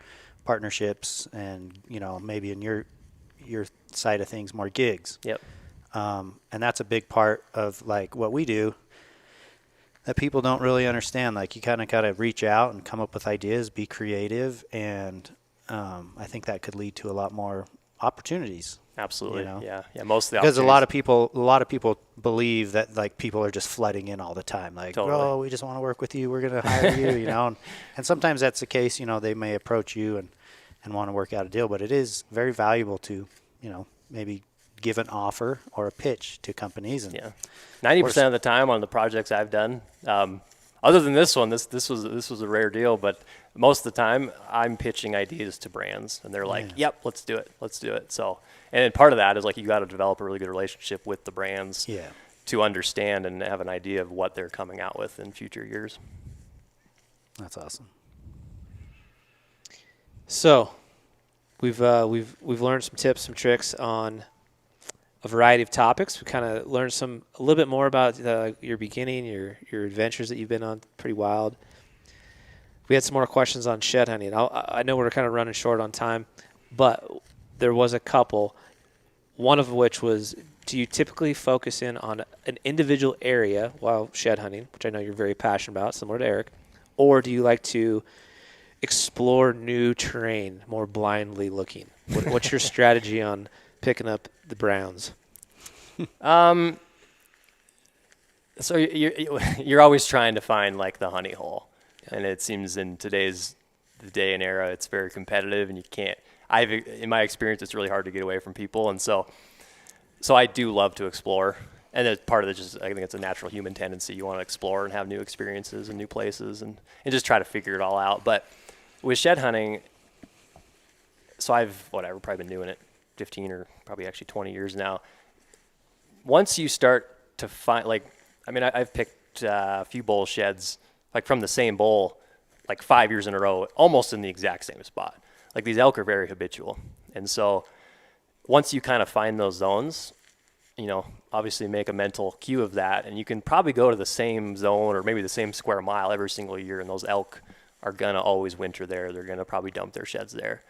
partnerships and, maybe in your side of things, more gigs. Yep. And that's a big part of like what we do that people don't really understand. Like you kind of got to reach out and come up with ideas, be creative. And I think that could lead to a lot more opportunities. Absolutely. Yeah. Most of the Because a opportunities- lot of people believe that like people are just flooding in all the time. Like, Totally. oh, we just want to work with you. We're going to hire you, and sometimes that's the case. They may approach you and want to work out a deal, but it is very valuable to, maybe give an offer or a pitch to companies. And 90% of the time on the projects I've done, other than this one, this was a rare deal, but most of the time I'm pitching ideas to brands and they're like, yep, let's do it. So, and part of that is like, you got to develop a really good relationship with the brands to understand and have an idea of what they're coming out with in future years. That's awesome. So we've learned some tips, some tricks on a variety of topics. We kind of learned a little bit more about your beginning, your adventures that you've been on, pretty wild. We had some more questions on shed hunting. I know we're kind of running short on time, but there was a couple, one of which was, do you typically focus in on an individual area while shed hunting, which I know you're very passionate about, similar to Eric, or do you like to explore new terrain more blindly looking? What's your strategy on picking up the browns? So you're always trying to find like the honey hole, and it seems in today's day and era, it's very competitive, and you can't. In my experience, it's really hard to get away from people, and so I do love to explore, and it's part of it. Just I think it's a natural human tendency. You want to explore and have new experiences and new places, and just try to figure it all out. But with shed hunting, so I've probably been doing it 15 or probably actually 20 years now. Once you start to find, I've picked a few bull sheds, like from the same bull, like 5 years in a row, almost in the exact same spot. Like these elk are very habitual. And so once you kind of find those zones, obviously make a mental cue of that, and you can probably go to the same zone or maybe the same square mile every single year, and those elk are going to always winter there. They're going to probably dump their sheds there.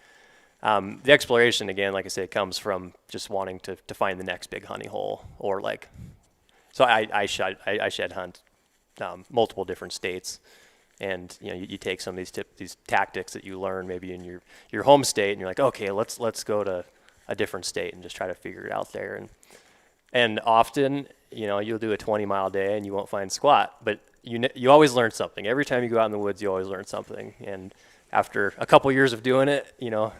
The exploration, again, like I say, comes from just wanting to find the next big honey hole, or so I shed hunt multiple different states, and you take some of these tactics that you learn maybe in your home state, and you're like, okay, let's go to a different state and just try to figure it out there, and often you'll do a 20-mile day and you won't find squat, but you always learn something. Every time you go out in the woods, you always learn something, and after a couple years of doing it,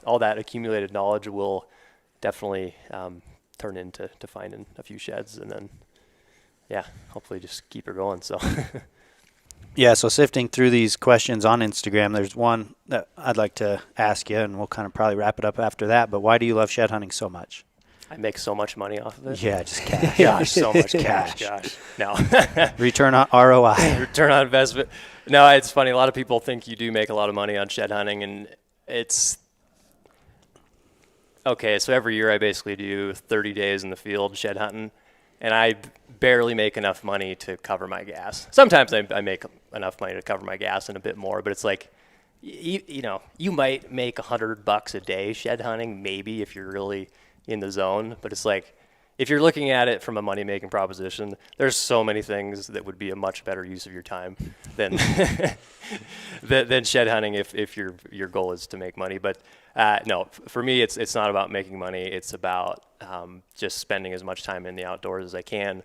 all that accumulated knowledge will definitely turn into finding a few sheds, and then, hopefully just keep it going. So, so sifting through these questions on Instagram, there's one that I'd like to ask you, and we'll kind of probably wrap it up after that. But why do you love shed hunting so much? I make so much money off of it. Yeah, just cash. Gosh, so much cash. Gosh, no. Return on ROI. Return on investment. No, it's funny. A lot of people think you do make a lot of money on shed hunting, and it's okay. So every year I basically do 30 days in the field shed hunting, and I barely make enough money to cover my gas. Sometimes I make enough money to cover my gas and a bit more, but it's like, you might make $100 a day shed hunting, maybe if you're really in the zone, but it's like, if you're looking at it from a money-making proposition, there's so many things that would be a much better use of your time than than shed hunting if your goal is to make money. But no, for me, it's not about making money. It's about just spending as much time in the outdoors as I can,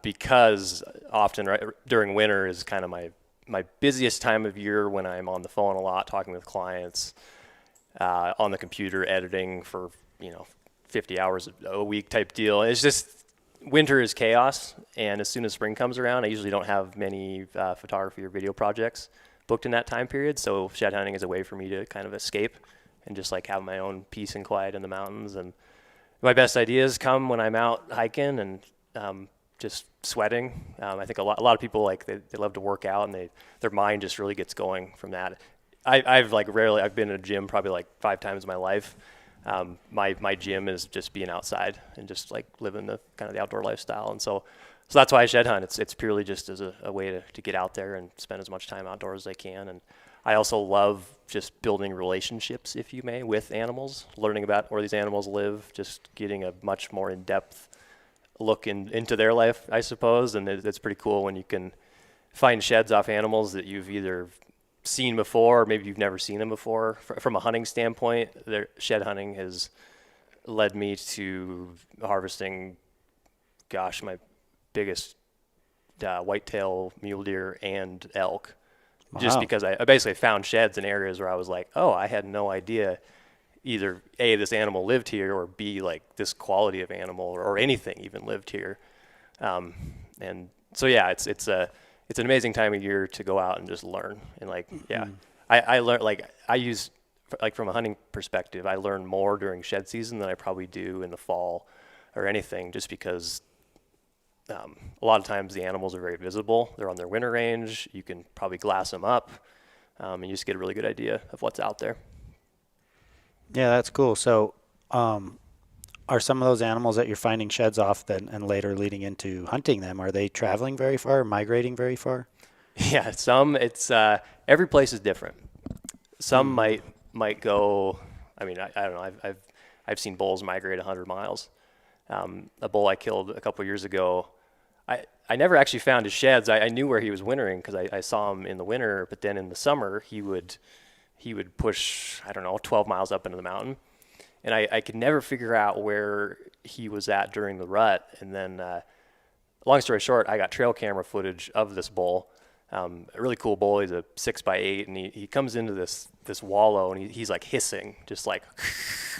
because often during winter is kind of my busiest time of year, when I'm on the phone a lot, talking with clients, on the computer, editing for 50 hours a week type deal. It's just, winter is chaos, and as soon as spring comes around, I usually don't have many photography or video projects booked in that time period, so shed hunting is a way for me to kind of escape and just have my own peace and quiet in the mountains. And my best ideas come when I'm out hiking and just sweating. I think a lot of people they love to work out, and their mind just really gets going from that. I've been in a gym probably 5 times in my life. My gym is just being outside and just like living the kind of the outdoor lifestyle. And so that's why I shed hunt. It's purely just as a way to get out there and spend as much time outdoors as I can. And I also love just building relationships, if you may, with animals, learning about where these animals live, just getting a much more in-depth look into their life, I suppose. And it's pretty cool when you can find sheds off animals that you've either seen before or maybe you've never seen them before. From a hunting standpoint, shed hunting has led me to harvesting, my biggest whitetail, mule deer, and elk. Wow. Just because I basically found sheds in areas where I was like, oh, I had no idea either A, this animal lived here, or B, like this quality of animal or anything even lived here. And so, yeah, it's an amazing time of year to go out and just learn. And like, yeah, I learn, like I use, like from a hunting perspective, I learn more during shed season than I probably do in the fall or anything, just because a lot of times the animals are very visible. They're on their winter range. You can probably glass them up, and you just get a really good idea of what's out there. Yeah, that's cool. So are some of those animals that you're finding sheds off then and later leading into hunting them, are they traveling very far, migrating very far? Yeah, it's every place is different. Some might go, I mean, I don't know, I've seen bulls migrate 100 miles. A bull I killed a couple years ago, I never actually found his sheds. I knew where he was wintering because I saw him in the winter, but then in the summer he would push, 12 miles up into the mountain. And I could never figure out where he was at during the rut. And then, long story short, I got trail camera footage of this bull. A really cool bull. He's a 6x8, and he comes into this wallow, and he's like hissing, just like,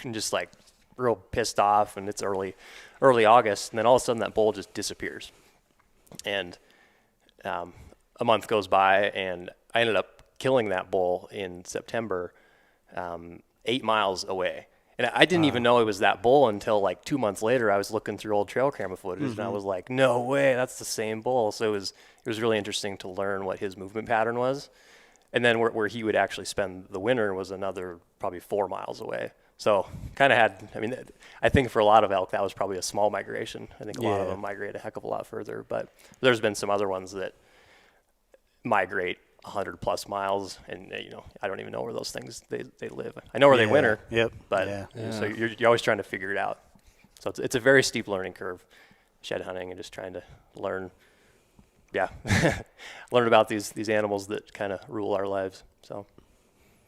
and just like real pissed off. And it's early August, and then all of a sudden that bull just disappears. And a month goes by, and I ended up killing that bull in September, 8 miles away. And I didn't even know it was that bull until like 2 months later. I was looking through old trail camera footage, and I was like, no way, that's the same bull. So it was really interesting to learn what his movement pattern was. And then where he would actually spend the winter was another probably 4 miles away. So kind of I think for a lot of elk, that was probably a small migration. I think a lot of them migrate a heck of a lot further. But there's been some other ones that migrate 100 plus miles, and I don't even know where those things they live. I know where they winter. Yep. But so you're always trying to figure it out. So it's a very steep learning curve, shed hunting, and just trying to learn about these animals that kind of rule our lives. So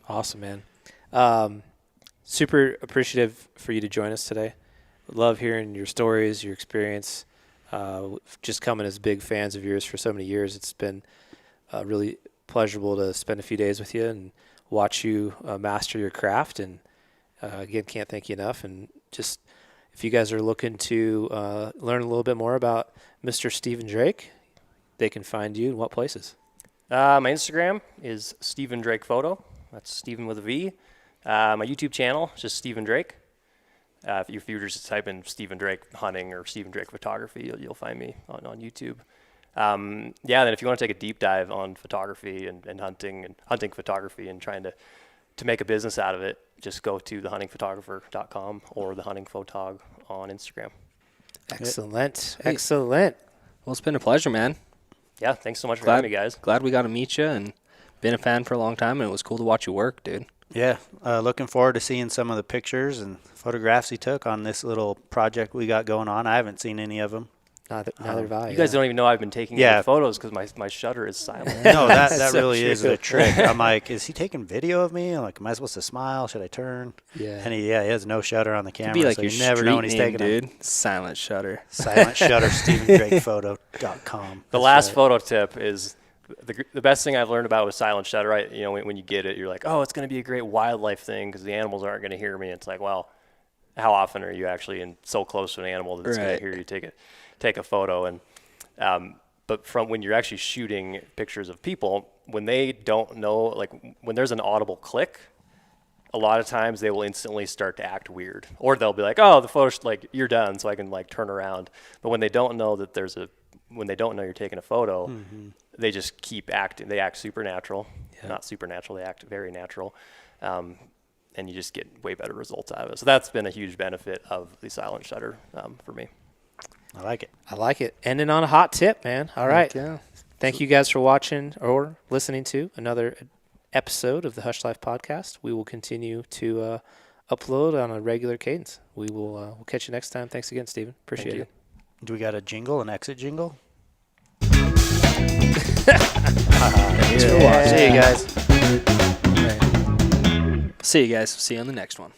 awesome, man. Super appreciative for you to join us today. Love hearing your stories, your experience. Just coming as big fans of yours for so many years. It's been really pleasurable to spend a few days with you and watch you master your craft. And again, can't thank you enough. And just if you guys are looking to learn a little bit more about Mr. Stephen Drake, they can find you in what places? My Instagram is Stephen Drake Photo. That's Stephen with a V. My YouTube channel is just Stephen Drake. If you just type in Stephen Drake hunting or Stephen Drake photography, you'll find me on YouTube. Then if you want to take a deep dive on photography and hunting photography and trying to make a business out of it, just go to thehuntingphotographer.com or thehuntingphotog on Instagram. Excellent. Excellent. Well, it's been a pleasure, man. Yeah, thanks so much for having me, guys. Glad we got to meet you, and been a fan for a long time, and it was cool to watch you work, dude. Yeah, looking forward to seeing some of the pictures and photographs he took on this little project we got going on. I haven't seen any of them. Neither have I. You guys don't even know I've been taking photos because my shutter is silent. No, that so really is a trick. I'm like, is he taking video of me? I'm like, am I supposed to smile? Should I turn? Yeah. And he has no shutter on the camera, Could be like so your you never know when he's taking dude. them. Silent shutter. Silent shutter, StephenDrakePhoto.com. The last photo tip is the best thing I've learned about with silent shutter. Right? When you get it, you're like, oh, it's going to be a great wildlife thing because the animals aren't going to hear me. It's like, well, how often are you actually so close to an animal that it's going to hear you take a photo? And but from when you're actually shooting pictures of people, when they don't know, like when there's an audible click, a lot of times they will instantly start to act weird, or they'll be like, oh, the photo's like, you're done, so I can like turn around. But when they don't know that when they don't know you're taking a photo, they just keep acting. They act supernatural, not supernatural. They act very natural. and you just get way better results out of it. So that's been a huge benefit of the silent shutter for me. I like it. I like it. Ending on a hot tip, man. All right. Yeah. Thank you guys for watching or listening to another episode of the Hushlife podcast. We will continue to upload on a regular cadence. We'll catch you next time. Thanks again, Stephen. Appreciate it. Do we got a jingle, an exit jingle? Thanks for watching. See you guys. See you guys. See you on the next one.